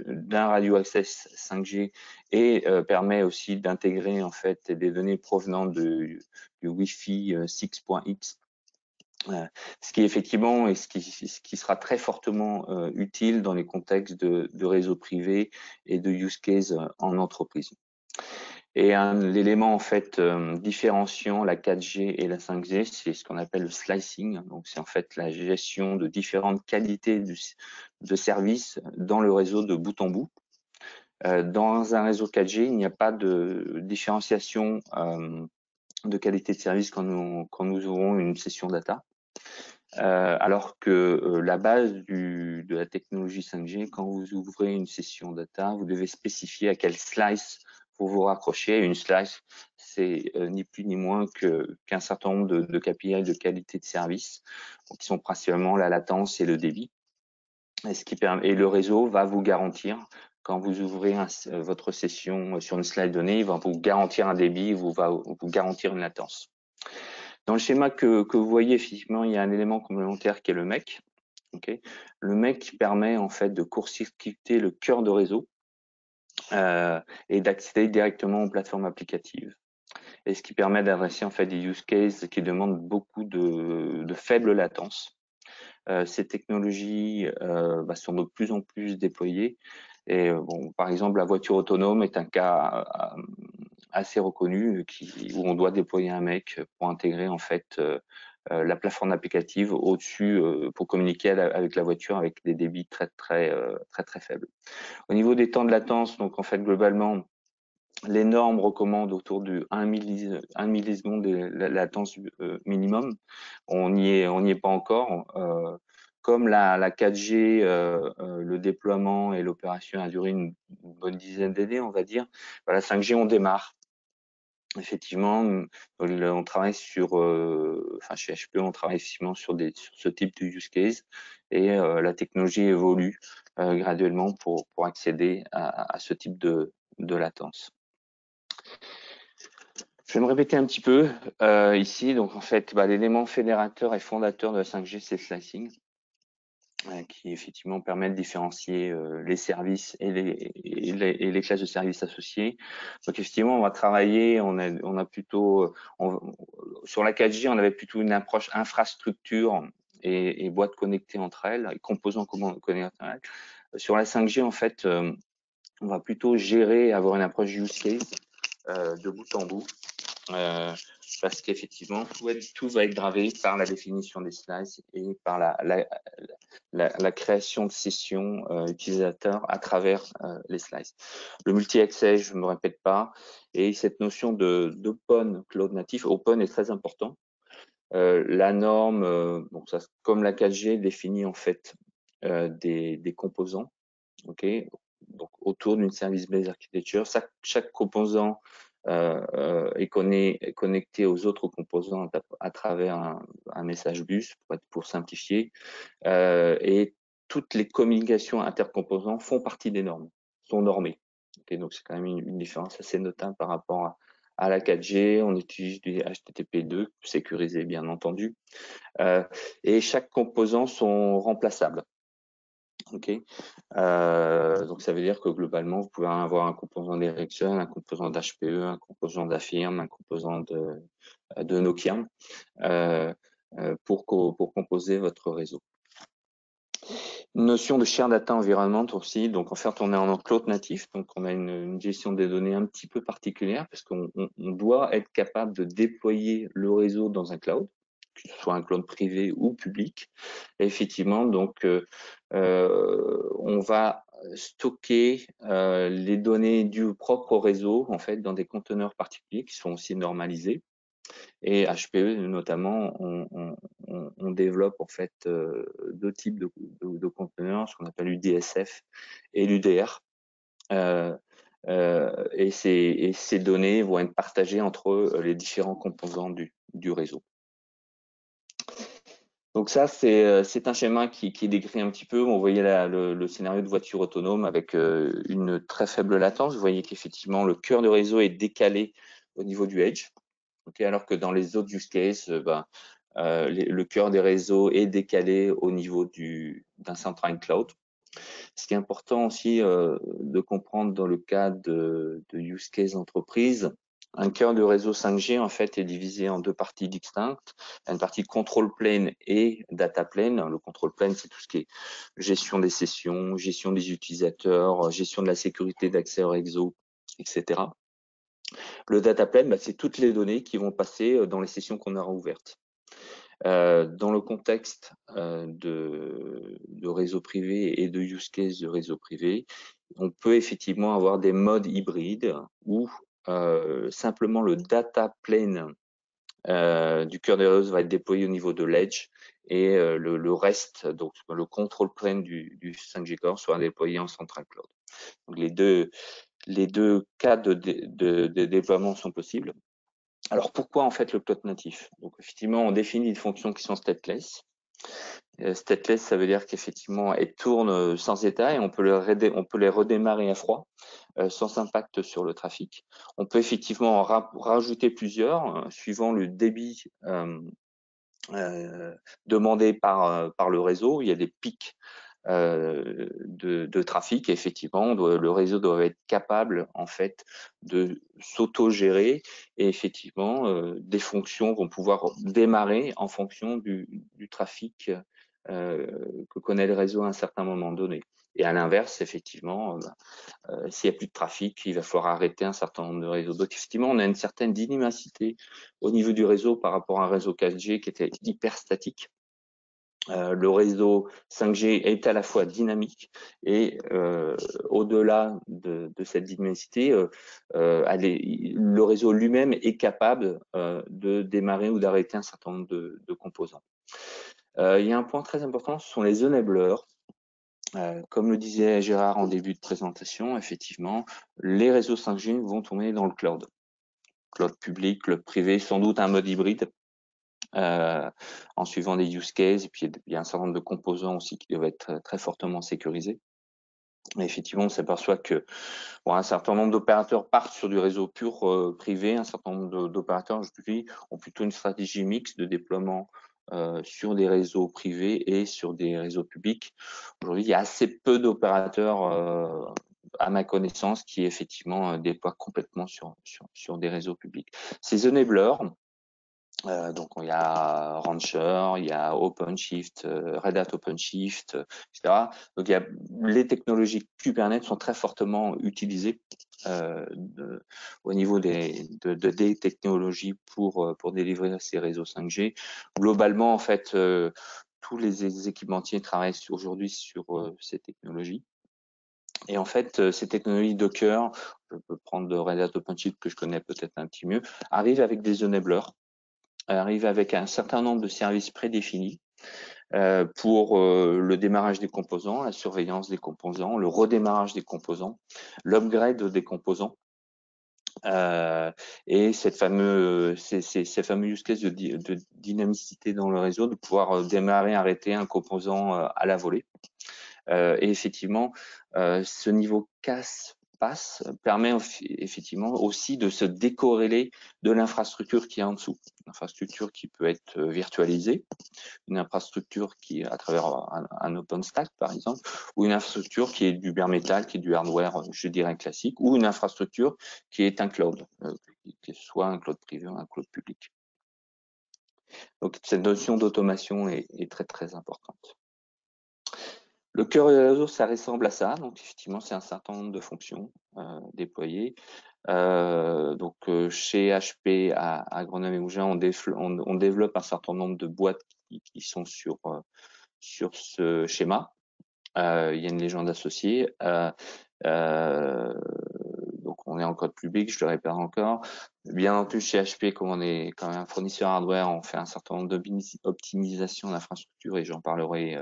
d'un radio access 5G et permet aussi d'intégrer en fait des données provenant du Wi-Fi 6.x. Ce qui effectivement et ce qui sera très fortement utile dans les contextes de réseaux privés et de use case en entreprise. Et l'élément en fait différenciant la 4G et la 5G, c'est ce qu'on appelle le slicing. Donc c'est en fait la gestion de différentes qualités de services dans le réseau de bout en bout. Dans un réseau 4G, il n'y a pas de différenciation de qualité de service quand nous aurons une session data. alors que la base de la technologie 5G, quand vous ouvrez une session data, vous devez spécifier à quel slice vous raccrochez. Une slice, c'est ni plus ni moins qu'un certain nombre de KPI de qualité de service, qui sont principalement la latence et le débit. Et le réseau va vous garantir, quand vous ouvrez votre session sur une slide donnée, il va vous garantir un débit, il va vous garantir une latence. Dans le schéma que vous voyez, effectivement, il y a un élément complémentaire qui est le MEC. Okay. Le MEC permet en fait de court-circuiter le cœur de réseau et d'accéder directement aux plateformes applicatives. Et ce qui permet d'adresser en fait des use cases qui demandent beaucoup de faible latence. Ces technologies sont de plus en plus déployées. Et bon, par exemple, la voiture autonome est un cas assez reconnu où on doit déployer un MEC pour intégrer en fait la plateforme applicative au-dessus pour communiquer avec la voiture avec des débits très faibles. Au niveau des temps de latence, donc en fait globalement, les normes recommandent autour du 1 milliseconde de latence minimum. On n'y est pas encore. Comme la 4G, le déploiement et l'opération a duré une bonne dizaine d'années, on va dire, la 5G, on démarre. Effectivement, on travaille sur, chez HP, on travaille effectivement sur ce type de use case et la technologie évolue graduellement pour accéder à ce type de latence. Je vais me répéter un petit peu ici. Donc en fait, l'élément fédérateur et fondateur de la 5G, c'est le slicing, qui effectivement permet de différencier les services et les classes de services associés. Donc effectivement, on va travailler, on a plutôt, sur la 4G, on avait plutôt une approche infrastructure et boîtes connectées entre elles, et composants connectés entre elles. Sur la 5G, en fait, on va plutôt gérer, avoir une approche use case de bout en bout. Parce qu'effectivement, tout va être gravé par la définition des slices et par la création de sessions utilisateurs à travers les slices. Le multi-access, je ne me répète pas, et cette notion d'open cloud natif, open est très important. La norme, ça, comme la 4G, définit en fait des composants, okay, donc autour d'une service-based architecture. Chaque composant est connecté aux autres composants à travers un message bus, pour simplifier, et toutes les communications intercomposants font partie des normes, sont normées. Okay, donc c'est quand même une différence assez notable par rapport à la 4G. On utilise du HTTP2 sécurisé, bien entendu, et chaque composant sont remplaçables. Okay. Donc ça veut dire que globalement, vous pouvez avoir un composant d'Ericsson, un composant d'HPE, un composant d'Affirm, un composant de Nokia pour composer votre réseau. Notion de share data environment aussi. Donc en fait, on est en cloud natif, donc on a une gestion des données un petit peu particulière parce qu'on doit être capable de déployer le réseau dans un cloud, que ce soit un cloud privé ou public. Et effectivement, donc on va stocker les données du propre réseau en fait dans des conteneurs particuliers qui sont aussi normalisés. Et HPE notamment, on développe en fait deux types de conteneurs, ce qu'on appelle l'UDSF et l'UDR. Et ces données vont être partagées entre les différents composants du réseau. Donc ça, c'est un schéma qui décrit un petit peu. On voyait le scénario de voiture autonome avec une très faible latence. Vous voyez qu'effectivement, le cœur de réseau est décalé au niveau du edge. Okay, alors que dans les autres use cases, le cœur des réseaux est décalé au niveau d'un central cloud. Ce qui est important aussi de comprendre dans le cas de use case entreprise, un cœur de réseau 5G en fait est divisé en deux parties distinctes, une partie control plane et data plane. Le control plane, c'est tout ce qui est gestion des sessions, gestion des utilisateurs, gestion de la sécurité d'accès au réseau, etc. Le data plane, c'est toutes les données qui vont passer dans les sessions qu'on aura ouvertes. Dans le contexte de réseau privé et de use case de réseau privé, on peut effectivement avoir des modes hybrides où simplement le data plane du cœur de réseau va être déployé au niveau de l'edge et le reste, donc le control plane du 5G Core sera déployé en central cloud. Donc les deux cas de déploiement sont possibles. Alors pourquoi en fait le cloud natif? Donc effectivement, on définit des fonctions qui sont stateless. Stateless, ça veut dire qu'effectivement, elles tournent sans état et on peut les redémarrer à froid, sans impact sur le trafic. On peut effectivement en rajouter plusieurs, suivant le débit demandé par le réseau. Il y a des pics de trafic. Et effectivement, le réseau doit être capable en fait de s'auto-gérer et effectivement, des fonctions vont pouvoir démarrer en fonction du trafic que connaît le réseau à un certain moment donné. Et à l'inverse, effectivement, s'il n'y a plus de trafic, il va falloir arrêter un certain nombre de réseaux. Donc, effectivement, on a une certaine dynamicité au niveau du réseau par rapport à un réseau 4G qui était hyper statique. Le réseau 5G est à la fois dynamique et au-delà de cette dynamicité, le réseau lui-même est capable de démarrer ou d'arrêter un certain nombre de composants. Il y a un point très important, ce sont les enablers. Comme le disait Gérard en début de présentation, effectivement, les réseaux 5G vont tourner dans le cloud. Cloud public, cloud privé, sans doute un mode hybride en suivant des use cases. Et puis, il y a un certain nombre de composants aussi qui doivent être très fortement sécurisés. Mais effectivement, on s'aperçoit que un certain nombre d'opérateurs partent sur du réseau pur privé, un certain nombre d'opérateurs, je dis, ont plutôt une stratégie mixte de déploiement sur des réseaux privés et sur des réseaux publics. Aujourd'hui, il y a assez peu d'opérateurs, à ma connaissance, qui effectivement déploient complètement sur des réseaux publics. Ces enablers, donc il y a Rancher, il y a OpenShift, Red Hat OpenShift, etc. Donc les technologies Kubernetes sont très fortement utilisées au niveau des technologies pour délivrer ces réseaux 5G. Globalement, en fait, tous les équipementiers travaillent aujourd'hui sur ces technologies. Et en fait, ces technologies Docker, je peux prendre de Red Hat OpenShift que je connais peut-être un petit mieux, arrivent avec des enablers. Arrive avec un certain nombre de services prédéfinis pour le démarrage des composants, la surveillance des composants, le redémarrage des composants, l'upgrade des composants et ces fameux use cases de dynamicité dans le réseau, de pouvoir démarrer, arrêter un composant à la volée. Et effectivement, ce niveau passe permet effectivement aussi de se décorréler de l'infrastructure qui est en dessous. Une infrastructure qui peut être virtualisée, une infrastructure qui est à travers un OpenStack par exemple, ou une infrastructure qui est du bare metal, qui est du hardware, je dirais classique, ou une infrastructure qui est un cloud, que ce soit un cloud privé ou un cloud public. Donc cette notion d'automation est très très importante. Le cœur du réseau, ça ressemble à ça. Donc, effectivement, c'est un certain nombre de fonctions déployées. Donc, chez HP à Grenoble et Mougins, on développe un certain nombre de boîtes qui sont sur ce schéma. Il y a une légende associée. Donc, on est en code public, je le répète encore. Bien entendu, chez HP, comme on est quand même un fournisseur hardware, on fait un certain nombre d'optimisation d'infrastructure et j'en parlerai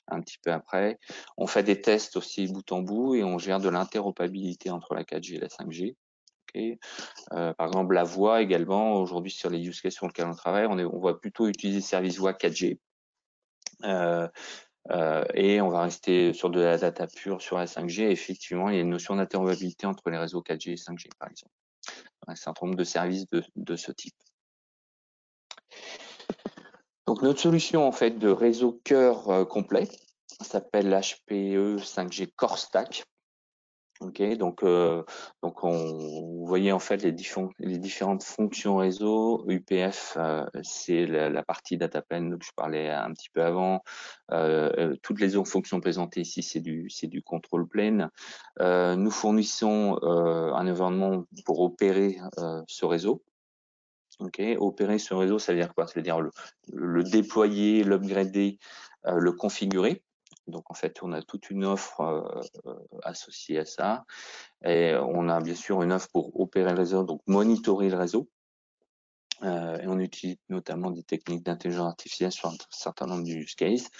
un petit peu après. On fait des tests aussi bout en bout et on gère de l'interopérabilité entre la 4G et la 5G. Okay. Par exemple, la voix également, aujourd'hui sur les use cases sur lesquels on travaille, on va plutôt utiliser service voix 4G. Et on va rester sur de la data pure sur la 5G. Et effectivement, il y a une notion d'interopérabilité entre les réseaux 4G et 5G, par exemple. Un certain nombre de services de ce type. Donc notre solution en fait de réseau cœur complet s'appelle HPE 5G Core Stack. Ok, donc vous voyez en fait les différentes fonctions réseau. UPF, c'est la partie data plane dont je parlais un petit peu avant. Toutes les autres fonctions présentées ici, c'est du control plane. Nous fournissons un environnement pour opérer ce réseau. Ok, opérer ce réseau, ça veut dire quoi? Ça veut dire le déployer, l'upgrader, le configurer. Donc en fait, on a toute une offre associée à ça. Et on a bien sûr une offre pour opérer le réseau, donc monitorer le réseau. Et on utilise notamment des techniques d'intelligence artificielle sur un certain nombre d'use cases.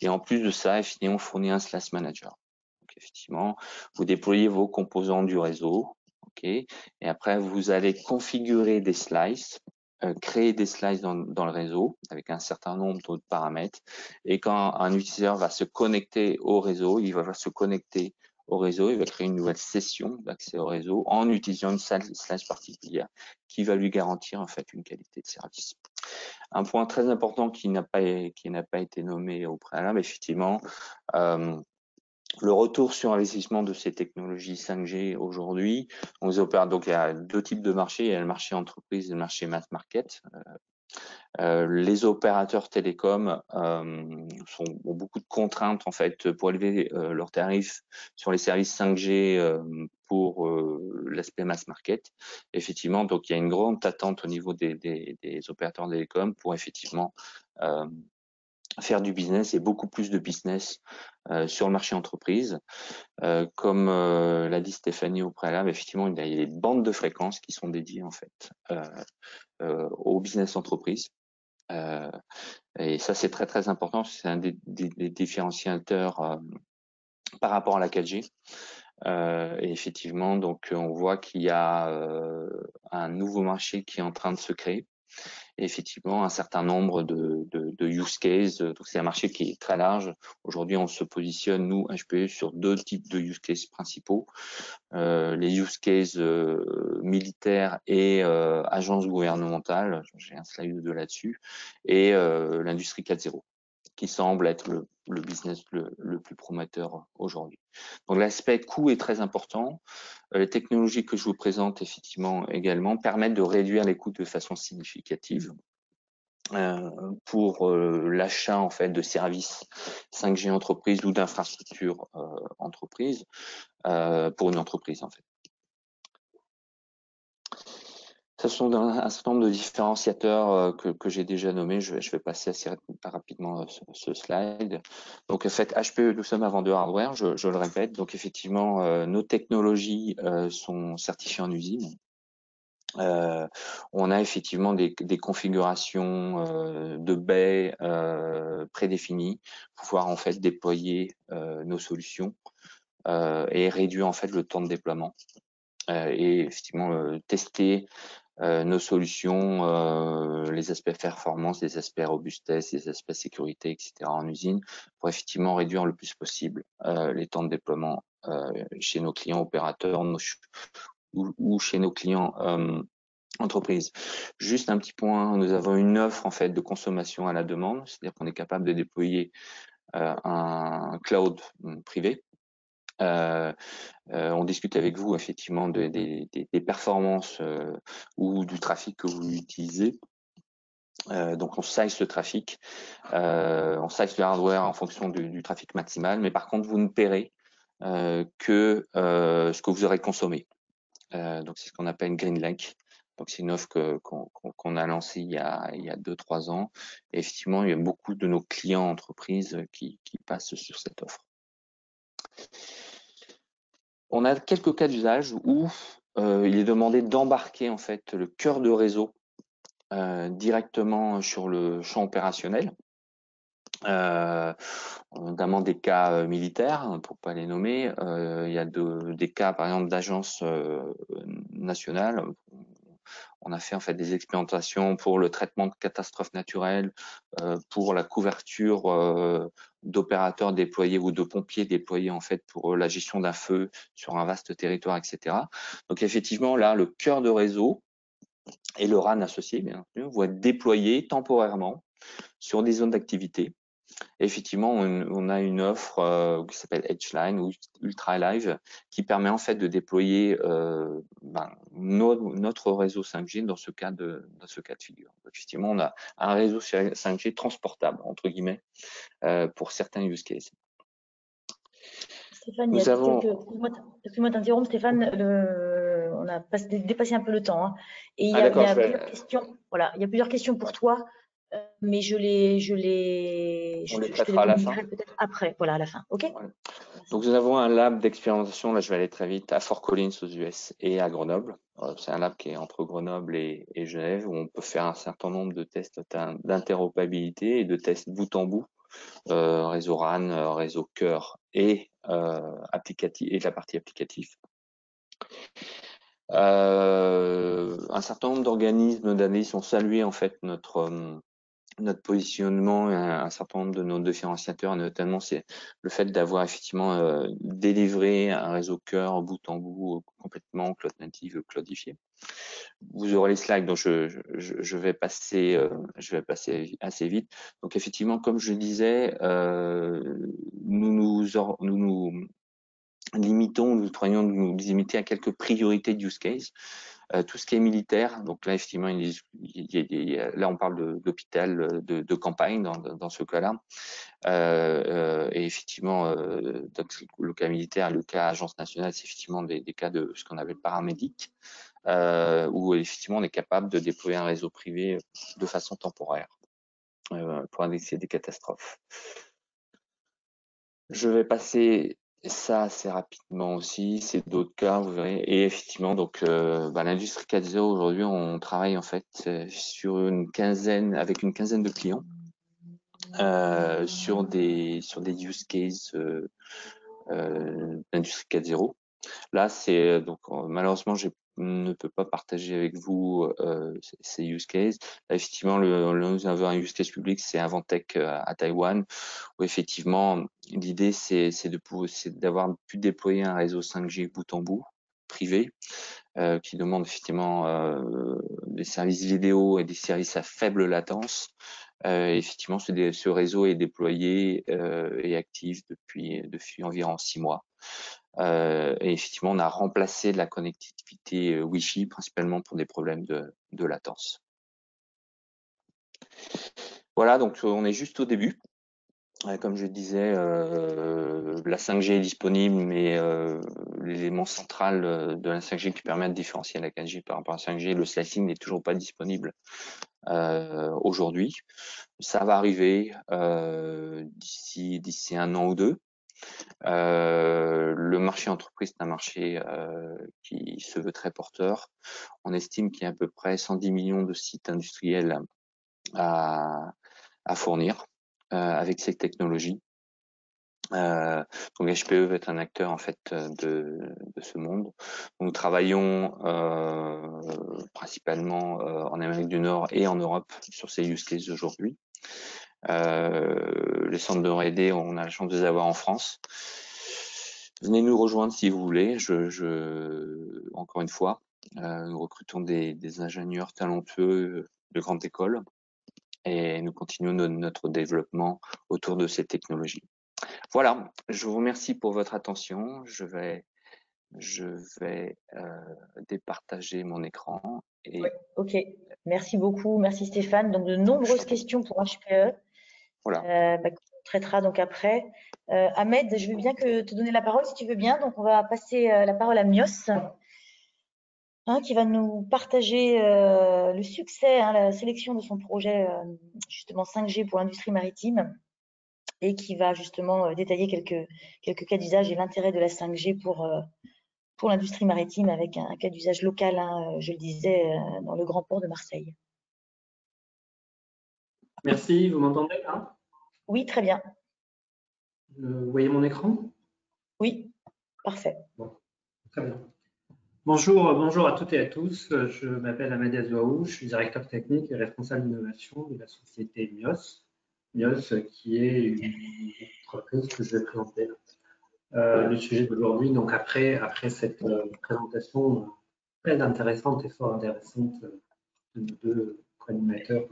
Et en plus de ça, effectivement, on fournit un slice manager. Donc, effectivement, vous déployez vos composants du réseau, ok, et après vous allez configurer des slices, créer des slices dans le réseau avec un certain nombre d'autres paramètres. Et quand un utilisateur va se connecter au réseau, il va se connecter au réseau, il va créer une nouvelle session d'accès au réseau en utilisant une slice particulière qui va lui garantir en fait une qualité de service. Un point très important qui n'a pas été nommé au préalable, effectivement, le retour sur investissement de ces technologies 5G aujourd'hui, donc il y a deux types de marchés, il y a le marché entreprise et le marché mass market. Les opérateurs télécoms ont beaucoup de contraintes en fait pour élever leurs tarifs sur les services 5G pour l'aspect mass market. Effectivement, donc il y a une grande attente au niveau des opérateurs télécoms pour effectivement faire du business et beaucoup plus de business sur le marché entreprise. Comme l'a dit Stéphanie au préalable, effectivement, il y a des bandes de fréquences qui sont dédiées en fait au business entreprise. Et ça, c'est très très important. C'est un des différenciateurs par rapport à la 4G. Et effectivement, donc on voit qu'il y a un nouveau marché qui est en train de se créer. Et effectivement, un certain nombre de use cases. Donc c'est un marché qui est très large. Aujourd'hui, on se positionne nous HPE sur deux types de use cases principaux. Les use cases militaires et agences gouvernementales, j'ai un slide 2 là-dessus, et l'industrie 4.0, qui semble être le business le plus prometteur aujourd'hui. Donc l'aspect coût est très important. Les technologies que je vous présente effectivement également permettent de réduire les coûts de façon significative. Pour l'achat en fait de services 5G entreprise ou d'infrastructures entreprise pour une entreprise en fait. Ce sont un certain nombre de différenciateurs que j'ai déjà nommés. Je vais passer assez rapidement ce slide. Donc en fait, HPE, nous sommes un vendeur hardware, je le répète. Donc effectivement, nos technologies sont certifiées en usine. On a effectivement des configurations de baies prédéfinies pour pouvoir en fait déployer nos solutions et réduire en fait le temps de déploiement et effectivement tester nos solutions, les aspects performance, les aspects robustesse, les aspects sécurité, etc. en usine pour effectivement réduire le plus possible les temps de déploiement chez nos clients opérateurs ou chez nos clients entreprises. Juste un petit point, nous avons une offre en fait de consommation à la demande, c'est-à-dire qu'on est capable de déployer un cloud privé. On discute avec vous effectivement des performances ou du trafic que vous utilisez. Donc on size le trafic, on size le hardware en fonction du trafic maximal, mais par contre vous ne paierez que ce que vous aurez consommé. Donc c'est ce qu'on appelle GreenLink. Donc c'est une offre qu'on a lancée il y a 2-3 ans. Et effectivement, il y a beaucoup de nos clients entreprises qui passent sur cette offre. On a quelques cas d'usage où il est demandé d'embarquer en fait le cœur de réseau directement sur le champ opérationnel. Notamment des cas militaires, pour pas les nommer. Il y a des cas, par exemple, d'agences nationales. On a fait en fait des expérimentations pour le traitement de catastrophes naturelles, pour la couverture d'opérateurs déployés ou de pompiers déployés en fait pour la gestion d'un feu sur un vaste territoire, etc. Donc effectivement, là, le cœur de réseau et le RAN associé, bien entendu, vont être déployés temporairement sur des zones d'activité. Effectivement, on a une offre qui s'appelle Edgeline ou Ultra Live qui permet en fait de déployer notre réseau 5G dans ce cas de figure. Donc, effectivement, on a un réseau 5G transportable entre guillemets pour certains use cases.
Stéphane, excuse-moi de t'interrompre, Stéphane, on a dépassé un peu le temps. Hein. Et il y a plusieurs questions. Voilà, il y a plusieurs questions pour toi Mais je
On les
te
traitera à la fin.
communiquerai peut-être après, voilà, à la fin. OK?
Voilà. Donc, nous avons un lab d'expérimentation, là je vais aller très vite, à Fort Collins aux US et à Grenoble. C'est un lab qui est entre Grenoble et Genève, où on peut faire un certain nombre de tests d'interopérabilité et de tests bout en bout, réseau RAN, réseau cœur et applicatif, et la partie applicative. Un certain nombre d'organismes d'analyse ont salué en fait notre positionnement et un certain nombre de nos différenciateurs, notamment c'est le fait d'avoir effectivement délivré un réseau cœur bout en bout complètement cloud native, cloudifié. Vous aurez les slides, donc je vais passer assez vite. Donc effectivement, comme je disais, nous limitons, nous croyons nous limiter à quelques priorités de use case. Tout ce qui est militaire, donc là effectivement, là on parle d'hôpital de campagne dans ce cas-là, et effectivement, le cas militaire, le cas agence nationale, c'est effectivement des cas de ce qu'on appelle paramédic, où effectivement on est capable de déployer un réseau privé de façon temporaire pour indexer des catastrophes. Je vais passer ça assez rapidement aussi, c'est d'autres cas, vous verrez. Et effectivement, donc l'industrie 4.0 aujourd'hui, on travaille en fait sur avec une quinzaine de clients sur des use cases d'industrie 4.0. Là, c'est donc malheureusement, je ne peux pas partager avec vous ces use cases. Là, effectivement, nous avons un use case public, c'est Inventec à Taïwan, où effectivement, l'idée, c'est d'avoir pu déployer un réseau 5G bout en bout, privé, qui demande effectivement des services vidéo et des services à faible latence. Effectivement, ce réseau est déployé et actif depuis environ 6 mois. Et effectivement, on a remplacé la connectivité Wi-Fi principalement pour des problèmes de latence. Voilà, donc on est juste au début. Comme je disais, la 5G est disponible, mais l'élément central de la 5G qui permet de différencier la 4G par rapport à la 5G, le slicing n'est toujours pas disponible aujourd'hui. Ça va arriver d'ici 1 an ou 2. Le marché entreprise, c'est un marché qui se veut très porteur. On estime qu'il y a à peu près 110 millions de sites industriels à fournir avec ces technologies. Donc HPE va être un acteur en fait de ce monde. Nous travaillons principalement en Amérique du Nord et en Europe sur ces use cases aujourd'hui. Les centres de R&D, on a la chance de les avoir en France. Venez nous rejoindre si vous voulez. Encore une fois, nous recrutons des ingénieurs talentueux de grande école et nous continuons notre développement autour de ces technologies. Voilà, je vous remercie pour votre attention. Je vais départager mon écran. Et...
Oui, ok, merci beaucoup, merci Stéphane. Donc de nombreuses questions pour HPE. Voilà. Qu'on traitera donc après. Ahmed, je veux bien te donner la parole si tu veux bien. Donc on va passer la parole à Mios, qui va nous partager le succès, la sélection de son projet justement 5G pour l'industrie maritime, et qui va justement détailler quelques cas d'usage et l'intérêt de la 5G pour l'industrie maritime avec un cas d'usage local, je le disais, dans le grand port de Marseille.
Merci, vous m'entendez là?
Oui, très bien.
Vous voyez mon écran?
Oui, parfait.
Bon, très bien. Bonjour à toutes et à tous. Je m'appelle Ahmed Azouaou, je suis directeur technique et responsable d'innovation de la société Mios. Mios qui est une entreprise que je vais présenter le sujet d'aujourd'hui. Donc après cette présentation très intéressante et fort intéressante de nos deux co-animateurs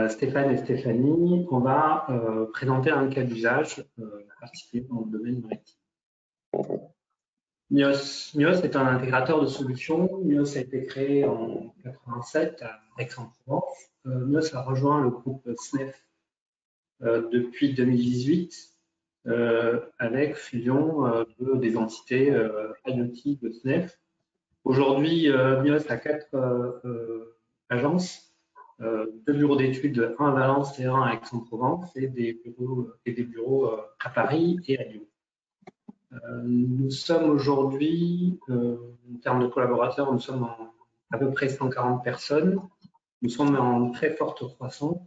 Stéphane et Stéphanie, on va présenter un cas d'usage particulier dans le domaine maritime. Mios est un intégrateur de solutions. Mios a été créé en 87 à Aix-en-Provence. Mios a rejoint le groupe SNEF depuis 2018 avec fusion des entités IoT de SNEF. Aujourd'hui, Mios a 4 agences 2 bureaux d'études, un à Valence et un à Aix-en-Provence, et des bureaux à Paris et à Lyon. Nous sommes aujourd'hui, en termes de collaborateurs, nous sommes à peu près 140 personnes. Nous sommes en très forte croissance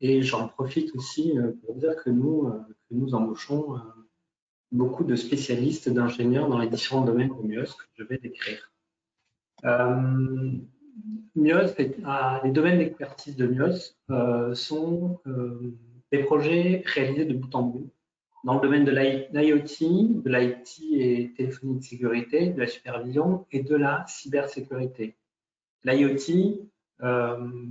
et j'en profite aussi pour dire que nous embauchons beaucoup de spécialistes, d'ingénieurs dans les différents domaines de MIOS que je vais décrire. MIOS, les domaines d'expertise de MIOS sont des projets réalisés de bout en bout dans le domaine de l'IoT, de l'IT et téléphonie de sécurité, de la supervision et de la cybersécurité. L'IoT,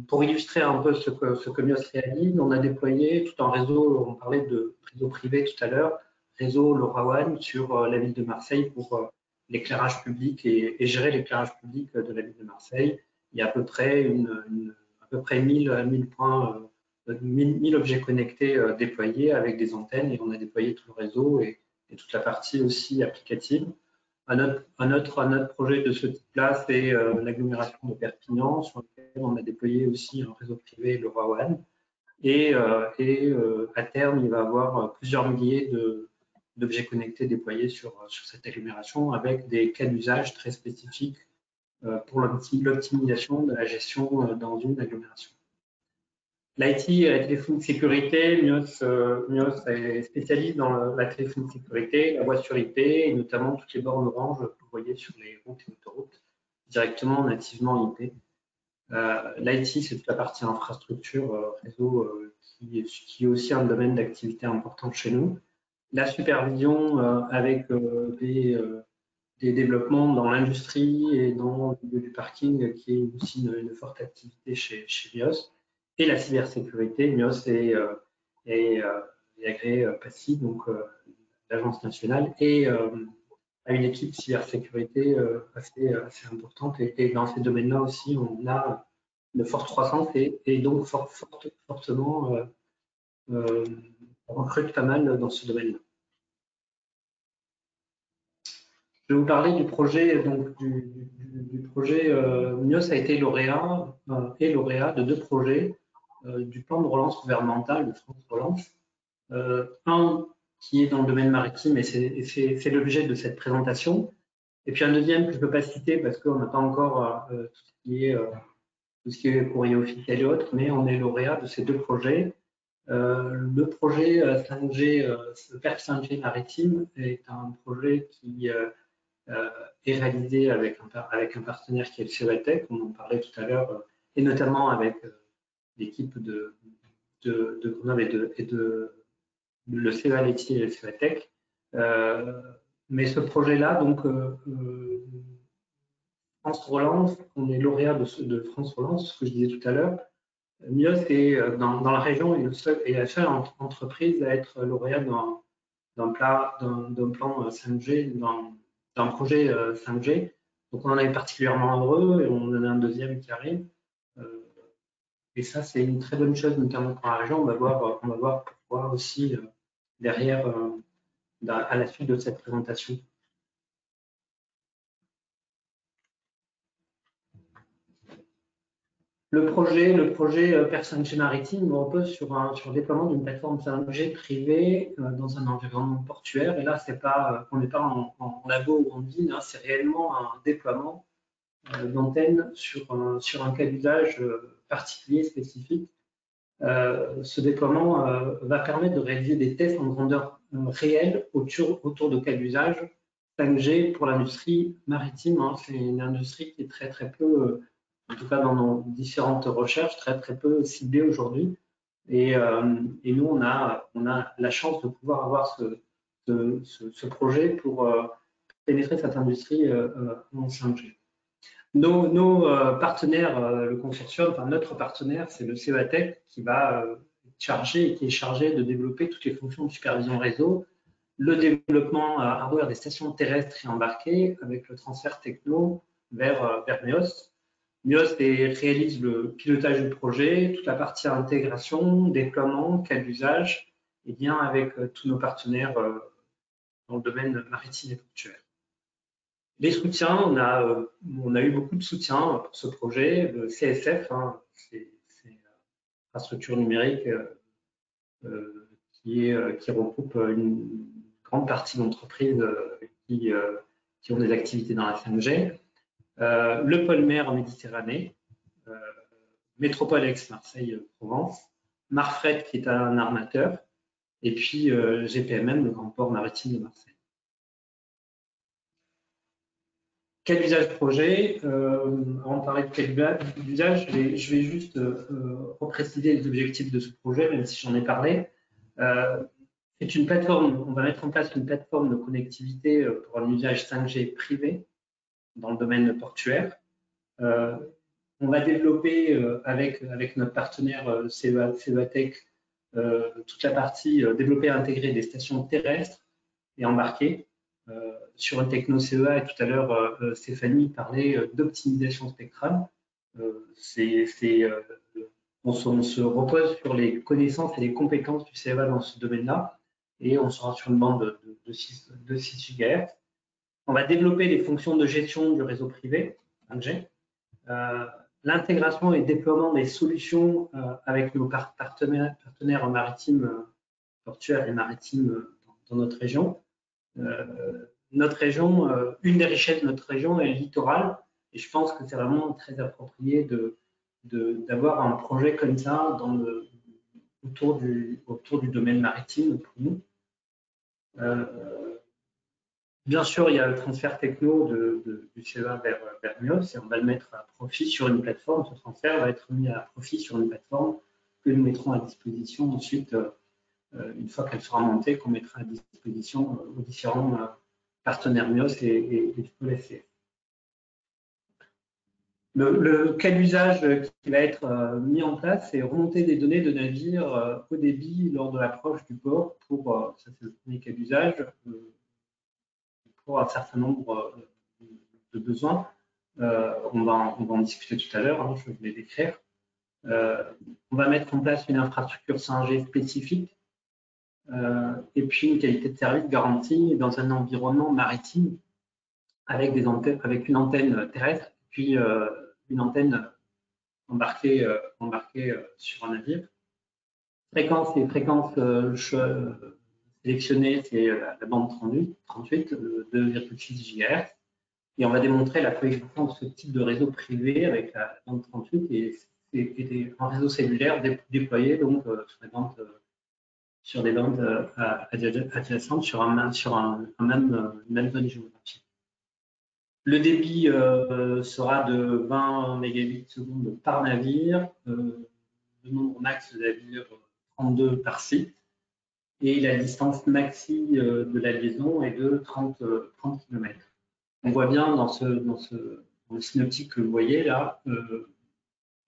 pour illustrer un peu ce que MIOS réalise, on a déployé tout un réseau, on parlait de réseau privé tout à l'heure, réseau LoRaWAN sur la ville de Marseille pour l'éclairage public et gérer l'éclairage public de la ville de Marseille. Il y a à peu près 1000 points, 1000 objets connectés déployés avec des antennes et on a déployé tout le réseau et toute la partie aussi applicative. Un autre projet de ce type-là, c'est l'agglomération de Perpignan, sur lequel on a déployé aussi un réseau privé, LoRaWAN. Et à terme, il va y avoir plusieurs milliers d'objets connectés déployés sur cette agglomération avec des cas d'usage très spécifiques pour l'optimisation de la gestion dans une agglomération. L'IT et la téléphonie de sécurité, MIOS est spécialiste dans la téléphonie de sécurité, la voix sur IP et notamment toutes les bornes orange que vous voyez sur les routes et autoroutes directement nativement IP. L'IT, c'est toute la partie infrastructure, réseau, qui est aussi un domaine d'activité important chez nous. La supervision avec des développements dans l'industrie et dans le milieu du parking, qui est aussi une forte activité chez MIOS. Et la cybersécurité, MIOS est agréé PACI, donc l'agence nationale, et a une équipe cybersécurité assez importante. Et dans ces domaines-là aussi, on a une forte croissance et donc fortement on recrute pas mal dans ce domaine-là. Je vais vous parler du projet, donc du projet MIOS a été lauréat de 2 projets du plan de relance gouvernemental de France Relance. Un qui est dans le domaine maritime et c'est l'objet de cette présentation. Et puis un deuxième que je ne peux pas citer parce qu'on n'a pas encore tout ce qui est courrier officiel et autres, mais on est lauréat de ces 2 projets. Le projet 5G, PERF 5G maritime est un projet qui est réalisé avec un partenaire qui est le CEATEC, on en parlait tout à l'heure, et notamment avec l'équipe de Grenoble et de le CEA laitier et le CEATEC. Mais ce projet-là, donc France Relance, on est lauréat de France Relance, ce que je disais tout à l'heure. MIOS est dans la région est la seule entreprise à être lauréat d'un plan 5G, d'un projet 5G. Donc on en est particulièrement heureux et on en a un deuxième qui arrive. Et ça, c'est une très bonne chose, notamment pour la région. On va voir pourquoi aussi derrière, à la suite de cette présentation. Le projet PERF 5G maritime repose sur le déploiement d'une plateforme 5G privée dans un environnement portuaire. Et là, on n'est pas en labo ou en usine, hein, c'est réellement un déploiement d'antenne sur un cas d'usage particulier, spécifique. Ce déploiement va permettre de réaliser des tests en grandeur réelle autour de cas d'usage 5G pour l'industrie maritime. Hein. C'est une industrie qui est très peu, en tout cas dans nos différentes recherches, très peu ciblée aujourd'hui. Et nous, on a la chance de pouvoir avoir ce projet pour pénétrer cette industrie en 5G. Nos partenaires, le consortium, enfin notre partenaire, c'est le CEATEC qui est chargé de développer toutes les fonctions de supervision réseau, le développement hardware des stations terrestres et embarquées avec le transfert techno vers MIOS. MIOS réalise le pilotage du projet, toute la partie intégration, déploiement, cas d'usage, et bien avec tous nos partenaires dans le domaine maritime et portuaire. Les soutiens, on a eu beaucoup de soutien pour ce projet. Le CSF, hein, c'est infrastructure numérique qui regroupe une grande partie d'entreprises qui ont des activités dans la 5G. Le pôle mer en Méditerranée, Métropole Aix-Marseille-Provence, Marfret qui est un armateur, et puis GPMM, le grand port maritime de Marseille. Quel usage projet? Avant de parler de quel usage, je vais juste repréciser les objectifs de ce projet, même si j'en ai parlé. C'est une plateforme, on va mettre en place une plateforme de connectivité pour un usage 5G privé dans le domaine portuaire. On va développer avec notre partenaire CEA-Tech toute la partie développer et intégrer des stations terrestres et embarquées sur une techno CEA. Et tout à l'heure, Stéphanie parlait d'optimisation spectrale. On se repose sur les connaissances et les compétences du CEA dans ce domaine-là, et on sera sur une bande de 6 GHz. On va développer les fonctions de gestion du réseau privé 5G. L'intégration et le déploiement des solutions avec nos partenaires maritimes, portuaires et maritimes dans notre région. Notre région, une des richesses de notre région est le littoral, et je pense que c'est vraiment très approprié d'avoir un projet comme ça autour du domaine maritime pour nous. Bien sûr, il y a le transfert techno du CEA vers Myos, et on va le mettre à profit sur une plateforme. Ce transfert va être mis à profit sur une plateforme que nous mettrons à disposition ensuite, une fois qu'elle sera montée, qu'on mettra à disposition aux différents partenaires Myos et du pôle SCF. Quel usage qui va être mis en place, c'est remonter des données de navires haut débit lors de l'approche du port pour, ça c'est le premier cas d'usage, pour un certain nombre de besoins. On va en discuter tout à l'heure, hein, je vais les décrire. On va mettre en place une infrastructure 5G spécifique et puis une qualité de service garantie dans un environnement maritime avec une antenne terrestre, puis une antenne embarquée sur un navire. Les fréquences sélectionnées, c'est la bande 38, 2,6 GHz. Et on va démontrer la coexistence de ce type de réseau privé avec la bande 38 et un réseau cellulaire déployé donc sur des bandes adjacentes sur une même zone géographique. Le débit sera de 20 mégabits seconde par navire, le nombre max de navires 32 par site, et la distance maxi de la liaison est de 30 km. On voit bien dans le synoptique que vous voyez là,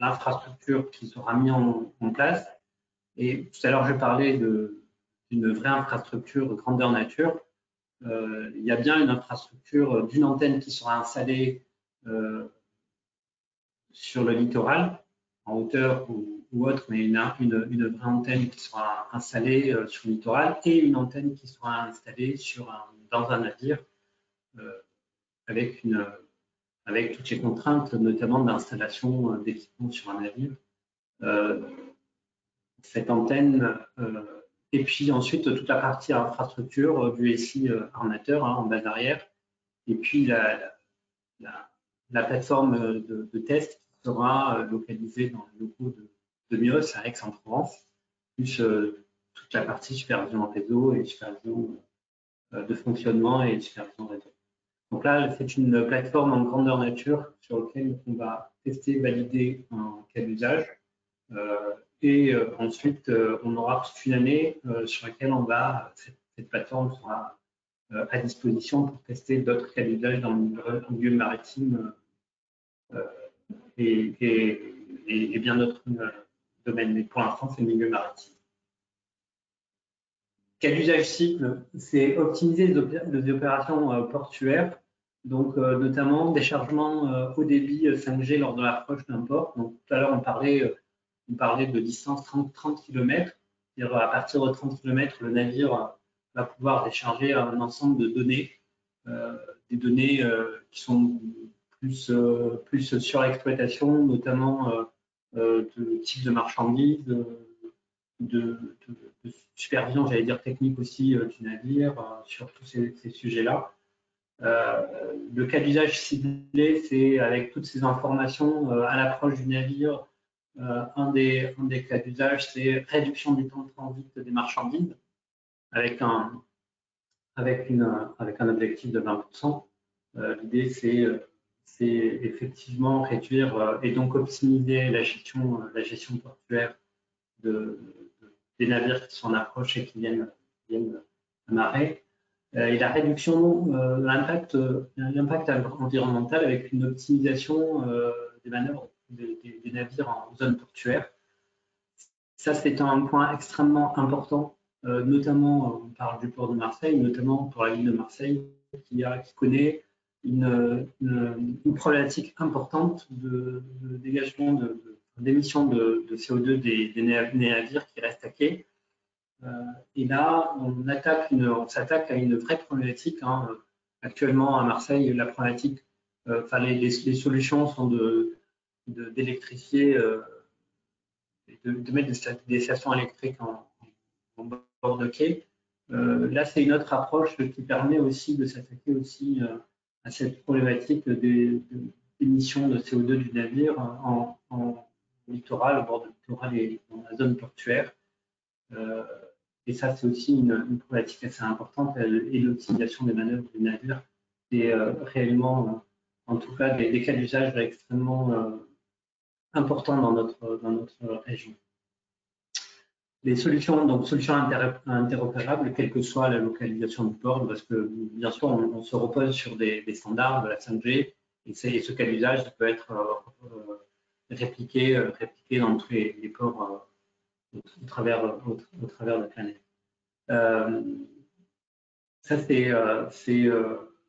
l'infrastructure qui sera mise en place. Et tout à l'heure, je parlais d'une vraie infrastructure grandeur nature. Il y a bien une infrastructure d'une antenne qui sera installée sur le littoral, en hauteur ou autre, mais une vraie antenne qui sera installée sur le littoral et une antenne qui sera installée dans un navire avec toutes les contraintes, notamment d'installation d'équipements sur un navire. Cette antenne, et puis ensuite toute la partie infrastructure du SI armateur en base arrière, et puis la plateforme de test qui sera localisée dans le logo de Myos à Aix-en-Provence, plus toute la partie supervision réseau et supervision de fonctionnement et supervision réseau. Donc là, c'est une plateforme en grandeur nature sur laquelle on va tester, valider un cas d'usage. Et ensuite, on aura toute une année sur laquelle cette plateforme sera à disposition pour tester d'autres cas d'usage dans le milieu maritime et bien d'autres domaines. Mais pour l'instant, c'est le milieu maritime. Cas d'usage cible, c'est optimiser les opérations portuaires, donc notamment déchargement haut débit 5G lors de l'approche d'un port. Donc tout à l'heure, on parlait de distance 30 km. C'est-à-dire à partir de 30 km, le navire va pouvoir décharger un ensemble de données, des données qui sont plus sur l'exploitation, notamment de type de marchandises, de supervision, j'allais dire technique aussi, du navire, sur tous ces sujets-là. Le cas d'usage ciblé, c'est avec toutes ces informations à l'approche du navire. Un des cas d'usage, c'est réduction du temps de transit des marchandises avec un objectif de 20%. L'idée, c'est effectivement réduire et donc optimiser la gestion portuaire des navires qui sont en approche et qui viennent amarrer. Et la réduction de l'impact environnemental avec une optimisation des manœuvres des navires en zone portuaire. Ça, c'est un point extrêmement important, notamment, on parle du port de Marseille, notamment pour la ville de Marseille, qui connaît une problématique importante de dégagement d'émissions de CO2 des navires qui restent à quai. Et là, on s'attaque à une vraie problématique. Hein. Actuellement, à Marseille, la problématique, les solutions sont d'électrifier, de mettre des stations électriques en bord de quai. Là, c'est une autre approche qui permet aussi de s'attaquer aussi à cette problématique d'émissions de CO2 du navire en littoral, au bord du littoral et dans la zone portuaire. Et ça, c'est aussi une problématique assez importante, et l'optimisation des manœuvres du navire. C'est réellement, en tout cas, des cas d'usage extrêmement importants dans notre région. Les solutions interopérables, quelle que soit la localisation du port, parce que bien sûr, on se repose sur des standards de la 5G, et ce cas d'usage peut être répliqué dans tous les ports au travers de la planète. Ça, c'est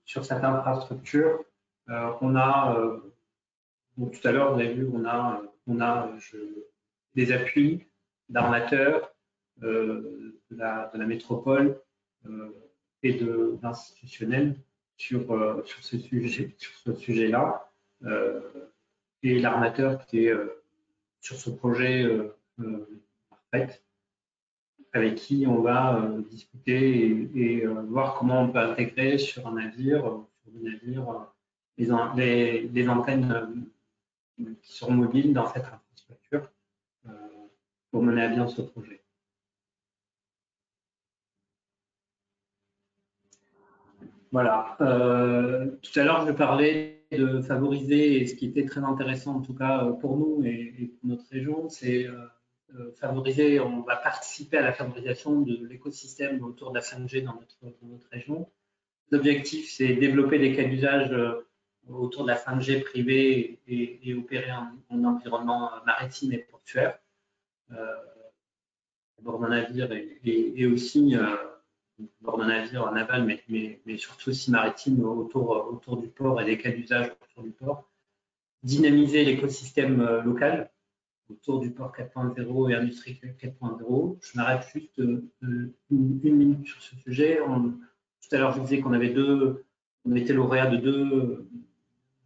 sur cette infrastructure. On a, tout à l'heure, vous avez vu, on a des appuis d'armateurs de la métropole et d'institutionnels sur ce sujet-là. Et l'armateur qui est sur ce projet avec qui on va discuter et voir comment on peut intégrer sur un navire, les antennes qui seront mobiles dans cette infrastructure pour mener à bien ce projet. Voilà. Tout à l'heure, je parlais de favoriser, et ce qui était très intéressant en tout cas pour nous et pour notre région, c'est favoriser, on va participer à la favorisation de l'écosystème autour de la 5G dans notre région. L'objectif, c'est développer des cas d'usage autour de la 5G privée et opérer en environnement maritime et portuaire, à bord d'un navire et aussi bord d'un navire naval, mais surtout aussi maritime autour du port et des cas d'usage autour du port. Dynamiser l'écosystème local autour du port 4.0 et industrie 4.0. Je m'arrête juste une minute sur ce sujet. Tout à l'heure, je vous disais qu'on on était lauréat de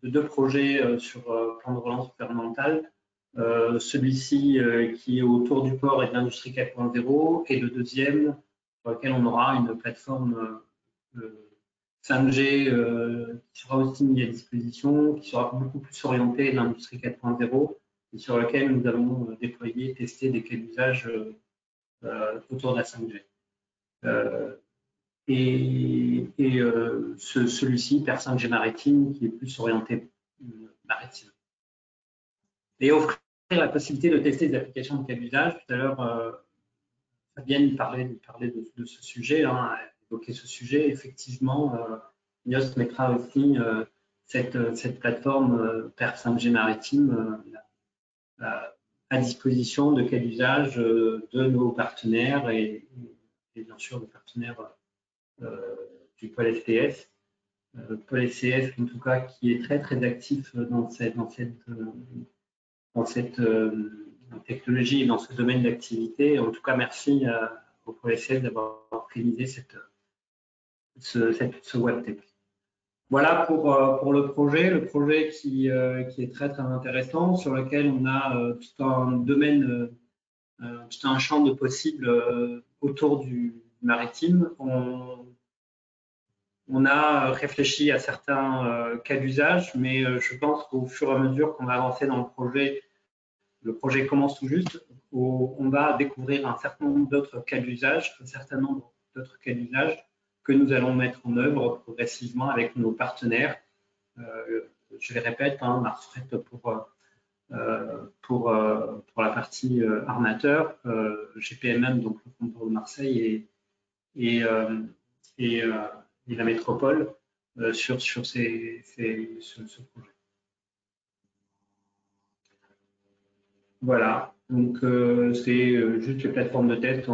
deux projets sur plan de relance gouvernemental. Celui-ci qui est autour du port et de l'industrie 4.0, et le deuxième sur lequel on aura une plateforme 5G qui sera aussi mise à disposition, qui sera beaucoup plus orientée de l'industrie 4.0, et sur lequel nous allons déployer, tester des cas d'usage autour de la 5G. Celui-ci, Père 5G maritime, qui est plus orienté maritime. Et offrir la possibilité de tester des applications de cas d'usage. Tout à l'heure, Fabienne parlait de ce sujet, hein, évoquer ce sujet. Effectivement, NIOS mettra aussi cette plateforme Père 5G maritime à disposition de cas d'usage de nos partenaires et bien sûr des partenaires du pôle STS. Pôle STS, en tout cas, qui est très très actif dans cette technologie et dans ce domaine d'activité. En tout cas, merci au pôle STS d'avoir organisé ce WebTech. Voilà pour le projet qui est très très intéressant, sur lequel on a tout un domaine, tout un champ de possibles autour du maritime. On a réfléchi à certains cas d'usage, mais je pense qu'au fur et à mesure qu'on va avancer dans le projet commence tout juste, on va découvrir un certain nombre d'autres cas d'usage, que nous allons mettre en œuvre progressivement avec nos partenaires. Je les répète, hein, Marsfret pour la partie armateur, GPMM, donc le port de Marseille, et la métropole sur ce projet. Voilà, donc c'est juste les plateformes de test.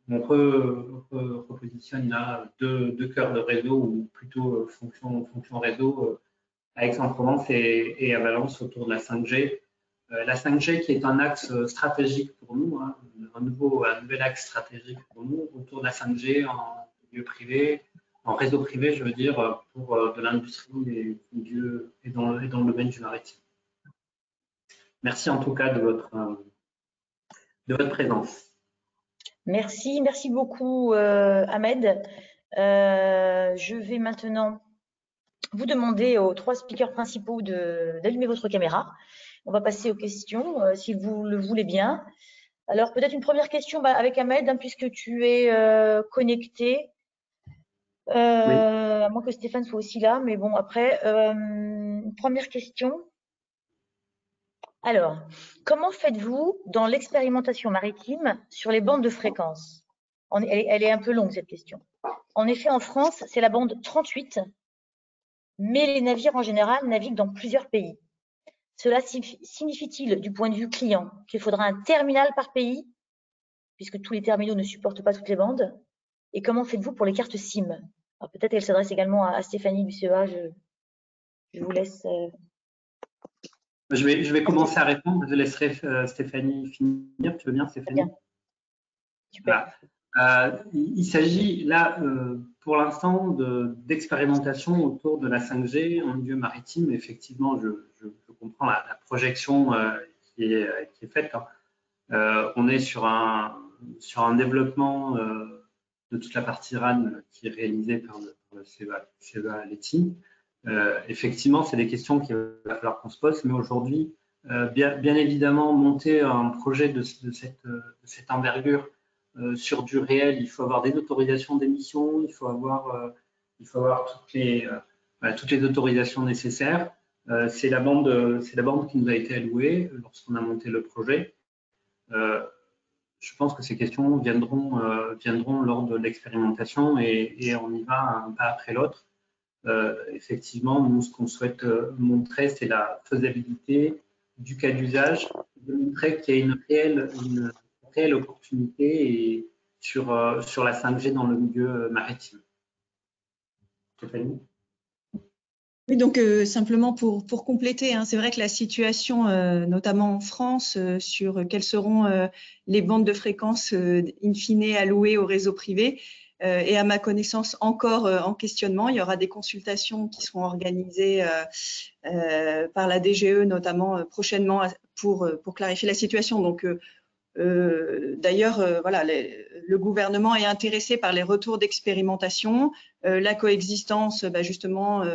On repositionne là deux cœurs de réseau, ou plutôt fonction réseau, à Aix-en-Provence et à Valence autour de la 5G. La 5G qui est un axe stratégique pour nous, hein, un nouvel axe stratégique pour nous, autour de la 5G en milieu privé, en réseau privé, je veux dire, pour de l'industrie et dans le domaine du maritime. Merci en tout cas de votre présence.
Merci beaucoup Ahmed. Je vais maintenant vous demander aux 3 speakers principaux d'allumer votre caméra. On va passer aux questions, si vous le voulez bien. Alors, peut-être une première question avec Ahmed, hein, puisque tu es connecté. Oui. À moins que Stéphane soit aussi là, mais bon, après, une première question. Alors, comment faites-vous dans l'expérimentation maritime sur les bandes de fréquence? Elle est un peu longue, cette question. En effet, en France, c'est la bande 38, mais les navires en général naviguent dans plusieurs pays. Cela signifie-t-il, du point de vue client, qu'il faudra un terminal par pays, puisque tous les terminaux ne supportent pas toutes les bandes? Et comment faites-vous pour les cartes SIM? Alors peut-être qu'elle s'adresse également à Stéphanie du CEA. Je vous laisse.
Je vais commencer à répondre. Je laisserai Stéphanie finir. Tu veux bien, Stéphanie?
Bien. Super.
Voilà. Il s'agit là, pour l'instant, d'expérimentation autour de la 5G en milieu maritime. Effectivement, je comprends la projection qui est faite. On est sur un développement de toute la partie RAN qui est réalisée par le CEA Leti. Effectivement, c'est des questions qu'il va falloir qu'on se pose, mais aujourd'hui, bien évidemment, monter un projet de cette envergure sur du réel, il faut avoir des autorisations d'émission, il faut avoir toutes les autorisations nécessaires. C'est la bande qui nous a été allouée lorsqu'on a monté le projet. Je pense que ces questions viendront lors de l'expérimentation et on y va un pas après l'autre. Effectivement, nous, ce qu'on souhaite montrer, c'est la faisabilité du cas d'usage, de montrer qu'il y a une réelle opportunité sur la 5G dans le milieu maritime. Stéphanie ?
Oui, donc simplement pour compléter, hein, c'est vrai que la situation, notamment en France, sur quelles seront les bandes de fréquences in fine allouées au réseau privé, est à ma connaissance encore en questionnement. Il y aura des consultations qui seront organisées par la DGE, notamment prochainement, pour clarifier la situation. Donc, d'ailleurs, voilà, le gouvernement est intéressé par les retours d'expérimentation, la coexistence, justement,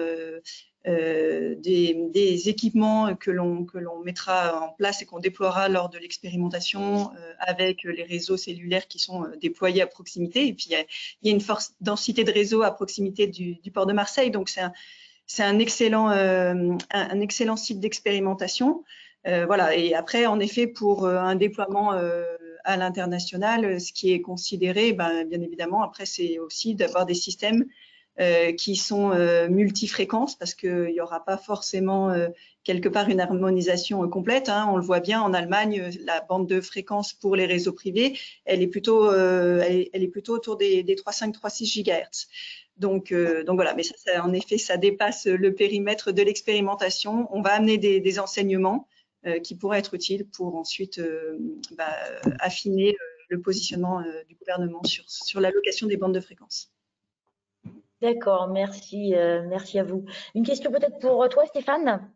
des équipements que l'on mettra en place et qu'on déploiera lors de l'expérimentation avec les réseaux cellulaires qui sont déployés à proximité. Et puis, il y a une forte densité de réseaux à proximité du port de Marseille, donc c'est un excellent site d'expérimentation. Voilà. Et après, en effet, pour un déploiement à l'international, ce qui est considéré, bien évidemment, après, c'est aussi d'avoir des systèmes qui sont multifréquences, parce qu'il n'y aura pas forcément quelque part une harmonisation complète. Hein. On le voit bien en Allemagne, la bande de fréquence pour les réseaux privés, elle est plutôt autour des 3,5, 3,6 GHz. Donc voilà, mais ça, en effet, ça dépasse le périmètre de l'expérimentation. On va amener des enseignements qui pourraient être utiles pour ensuite affiner le positionnement du gouvernement sur l'allocation des bandes de fréquences.
D'accord, merci, merci à vous. Une question peut-être pour toi, Stéphane.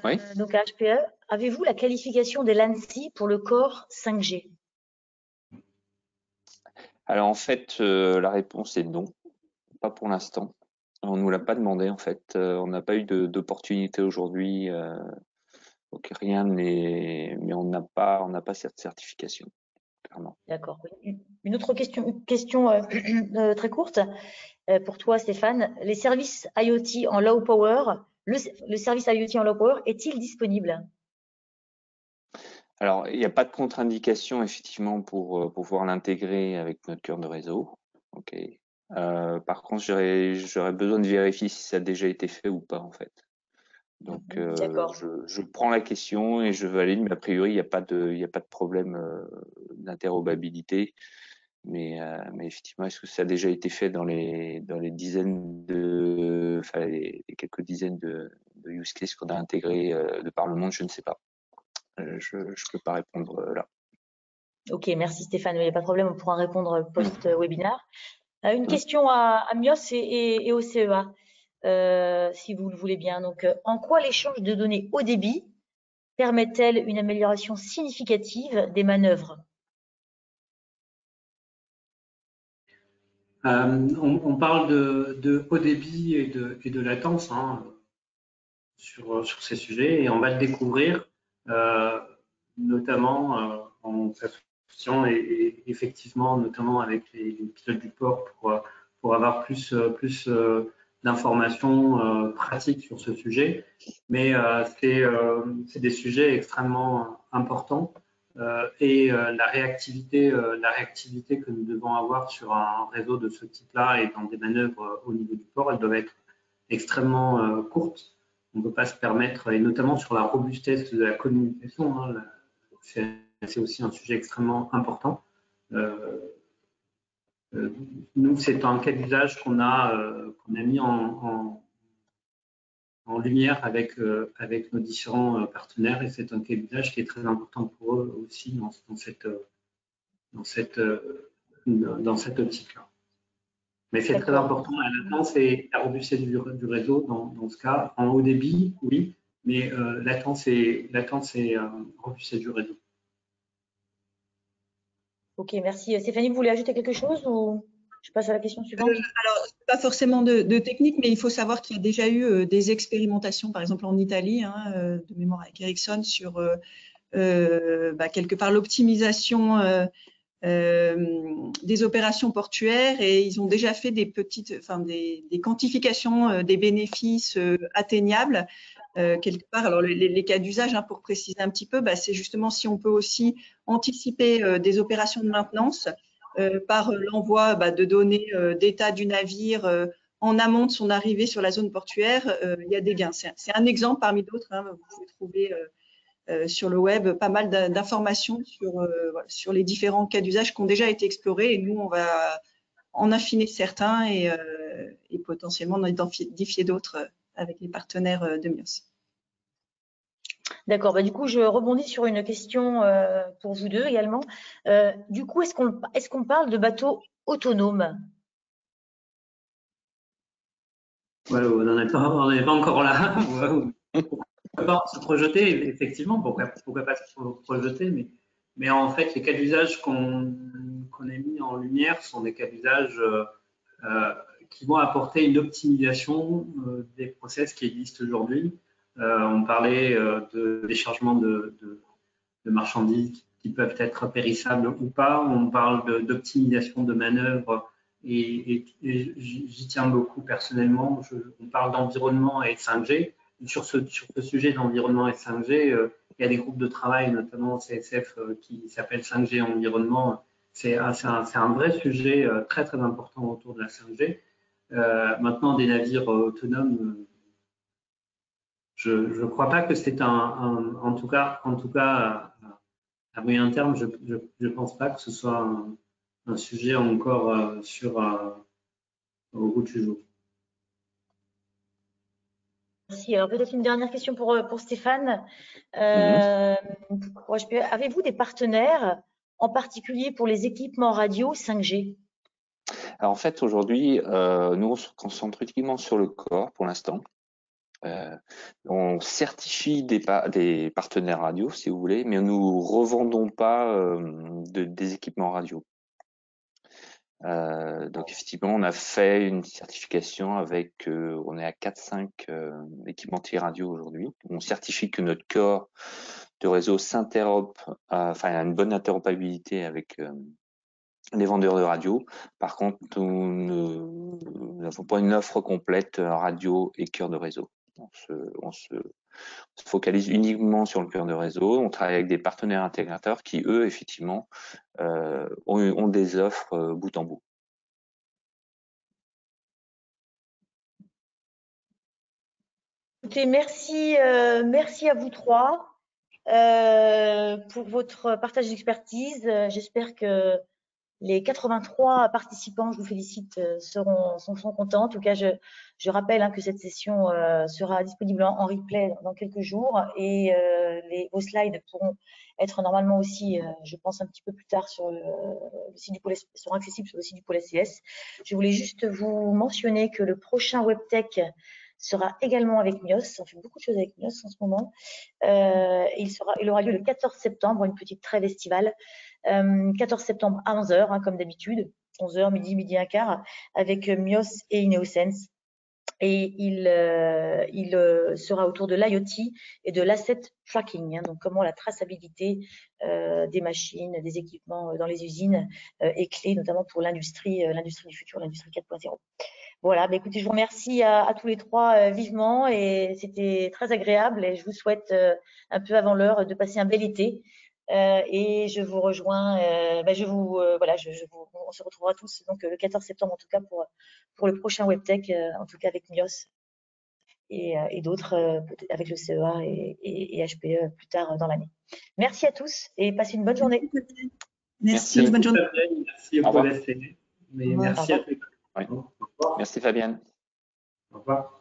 Oui.
Donc à HPE, avez-vous la qualification de l'ANSSI pour le corps 5G?
Alors en fait, la réponse est non, pas pour l'instant. On nous l'a pas demandé en fait. On n'a pas eu d'opportunité aujourd'hui. Donc rien n'est, mais on n'a pas cette certification, clairement.
D'accord. Une autre question très courte pour toi, Stéphane. Les services IoT en low power, le service IoT en low power est-il disponible?
Alors, il n'y a pas de contre-indication effectivement pour pouvoir l'intégrer avec notre cœur de réseau. Ok. Par contre, j'aurais besoin de vérifier si ça a déjà été fait ou pas en fait. Donc,
D'accord.
je prends la question et je valide, mais a priori, il n'y a pas de problème d'interopérabilité. Mais effectivement, est-ce que ça a déjà été fait dans les dizaines enfin les quelques dizaines de use cases qu'on a intégrés de par le monde, je ne sais pas. Je ne peux pas répondre là.
Ok, merci Stéphane. Il n'y a pas de problème, on pourra répondre post-webinaire. Une question à Mios et au CEA, si vous le voulez bien. Donc, en quoi l'échange de données haut débit permet-elle une amélioration significative des manœuvres?
On parle de haut débit et de latence sur ces sujets et on va le découvrir notamment en s'associant et effectivement notamment avec les pilotes du port pour avoir plus d'informations pratiques sur ce sujet. Mais c'est des sujets extrêmement importants et la réactivité que nous devons avoir sur un réseau de ce type-là et dans des manœuvres au niveau du port, elles doivent être extrêmement courtes. On ne peut pas se permettre, et notamment sur la robustesse de la communication, c'est aussi un sujet extrêmement important. Nous, c'est un cas d'usage qu'on a mis en lumière avec nos différents partenaires et c'est un cas d'usage qui est très important pour eux aussi dans cette optique-là. Mais c'est très important, la latence et la robustesse du réseau dans ce cas. En haut débit, oui, mais latence et robustesse du réseau.
Ok, merci. Stéphanie, vous voulez ajouter quelque chose ou je passe à la question suivante?
Alors, pas forcément de technique, mais il faut savoir qu'il y a déjà eu des expérimentations, par exemple en Italie, de mémoire avec Ericsson, sur quelque part l'optimisation des opérations portuaires et ils ont déjà fait des quantifications des bénéfices atteignables quelque part. Alors les cas d'usage, pour préciser un petit peu, c'est justement si on peut aussi anticiper des opérations de maintenance par l'envoi de données d'état du navire en amont de son arrivée sur la zone portuaire, il y a des gains. C'est un exemple parmi d'autres. Vous pouvez trouver sur le web pas mal d'informations sur les différents cas d'usage qui ont déjà été explorés et nous on va en affiner certains et potentiellement en identifier d'autres avec les partenaires de Mios.
D'accord, du coup je rebondis sur une question pour vous deux également. Du coup, est-ce qu'on parle de bateaux autonomes?
Ouais, on n'en est pas encore là. Pourquoi pas se projeter, effectivement, pourquoi pas se projeter, mais en fait, les cas d'usage qu'on a mis en lumière sont des cas d'usage qui vont apporter une optimisation des process qui existent aujourd'hui. On parlait de déchargement de marchandises qui peuvent être périssables ou pas. On parle d'optimisation de manœuvres et j'y tiens beaucoup personnellement. On parle d'environnement et 5G. Sur ce sujet d'environnement et 5G, il y a des groupes de travail, notamment CSF, qui s'appellent 5G Environnement. C'est un vrai sujet très très important autour de la 5G. Maintenant, des navires autonomes, je ne crois pas que c'est en tout cas à moyen terme, je ne pense pas que ce soit un sujet encore au goût du jour.
Merci. Alors peut-être une dernière question pour Stéphane. Avez-vous des partenaires, en particulier pour les équipements radio 5G?
Alors en fait, aujourd'hui, nous on se concentre uniquement sur le corps pour l'instant. On certifie des partenaires radio, si vous voulez, mais nous revendons pas des équipements radio. Donc effectivement, on a fait une certification avec, on est à 4-5 équipementiers radio aujourd'hui. On certifie que notre corps de réseau s'interope, enfin a une bonne interopérabilité avec les vendeurs de radio. Par contre, nous n'avons pas une offre complète radio et cœur de réseau. On se focalise uniquement sur le cœur de réseau. On travaille avec des partenaires intégrateurs qui, eux, effectivement, ont des offres bout en bout.
Écoutez, merci à vous trois pour votre partage d'expertise. J'espère que les 83 participants, je vous félicite, sont contents. En tout cas, je rappelle que cette session sera disponible en replay dans quelques jours et vos slides pourront être normalement aussi, je pense, un petit peu plus tard sur le site du pôle, seront accessibles sur le site du pôle SIS. Je voulais juste vous mentionner que le prochain WebTech sera également avec MIOS. On fait beaucoup de choses avec MIOS en ce moment. Il aura lieu le 14 septembre, une petite trêve estivale. 14 septembre à 11h, comme d'habitude, 11h, midi un quart, avec MIOS et Ineosense. Et il sera autour de l'IoT et de l'asset tracking, donc comment la traçabilité des machines, des équipements dans les usines est clé, notamment pour l'industrie du futur, l'industrie 4.0. Voilà, écoutez, je vous remercie à tous les trois vivement et c'était très agréable et je vous souhaite un peu avant l'heure de passer un bel été. Et je vous rejoins, on se retrouvera tous donc le 14 septembre en tout cas pour le prochain WebTech, en tout cas avec MIOS et d'autres, peut-être avec le CEA et HPE plus tard dans l'année. Merci à tous et passez une bonne journée.
Merci, bonne journée.
Merci pour la série. Merci à tous.
Oui. Merci Fabienne.
Au revoir.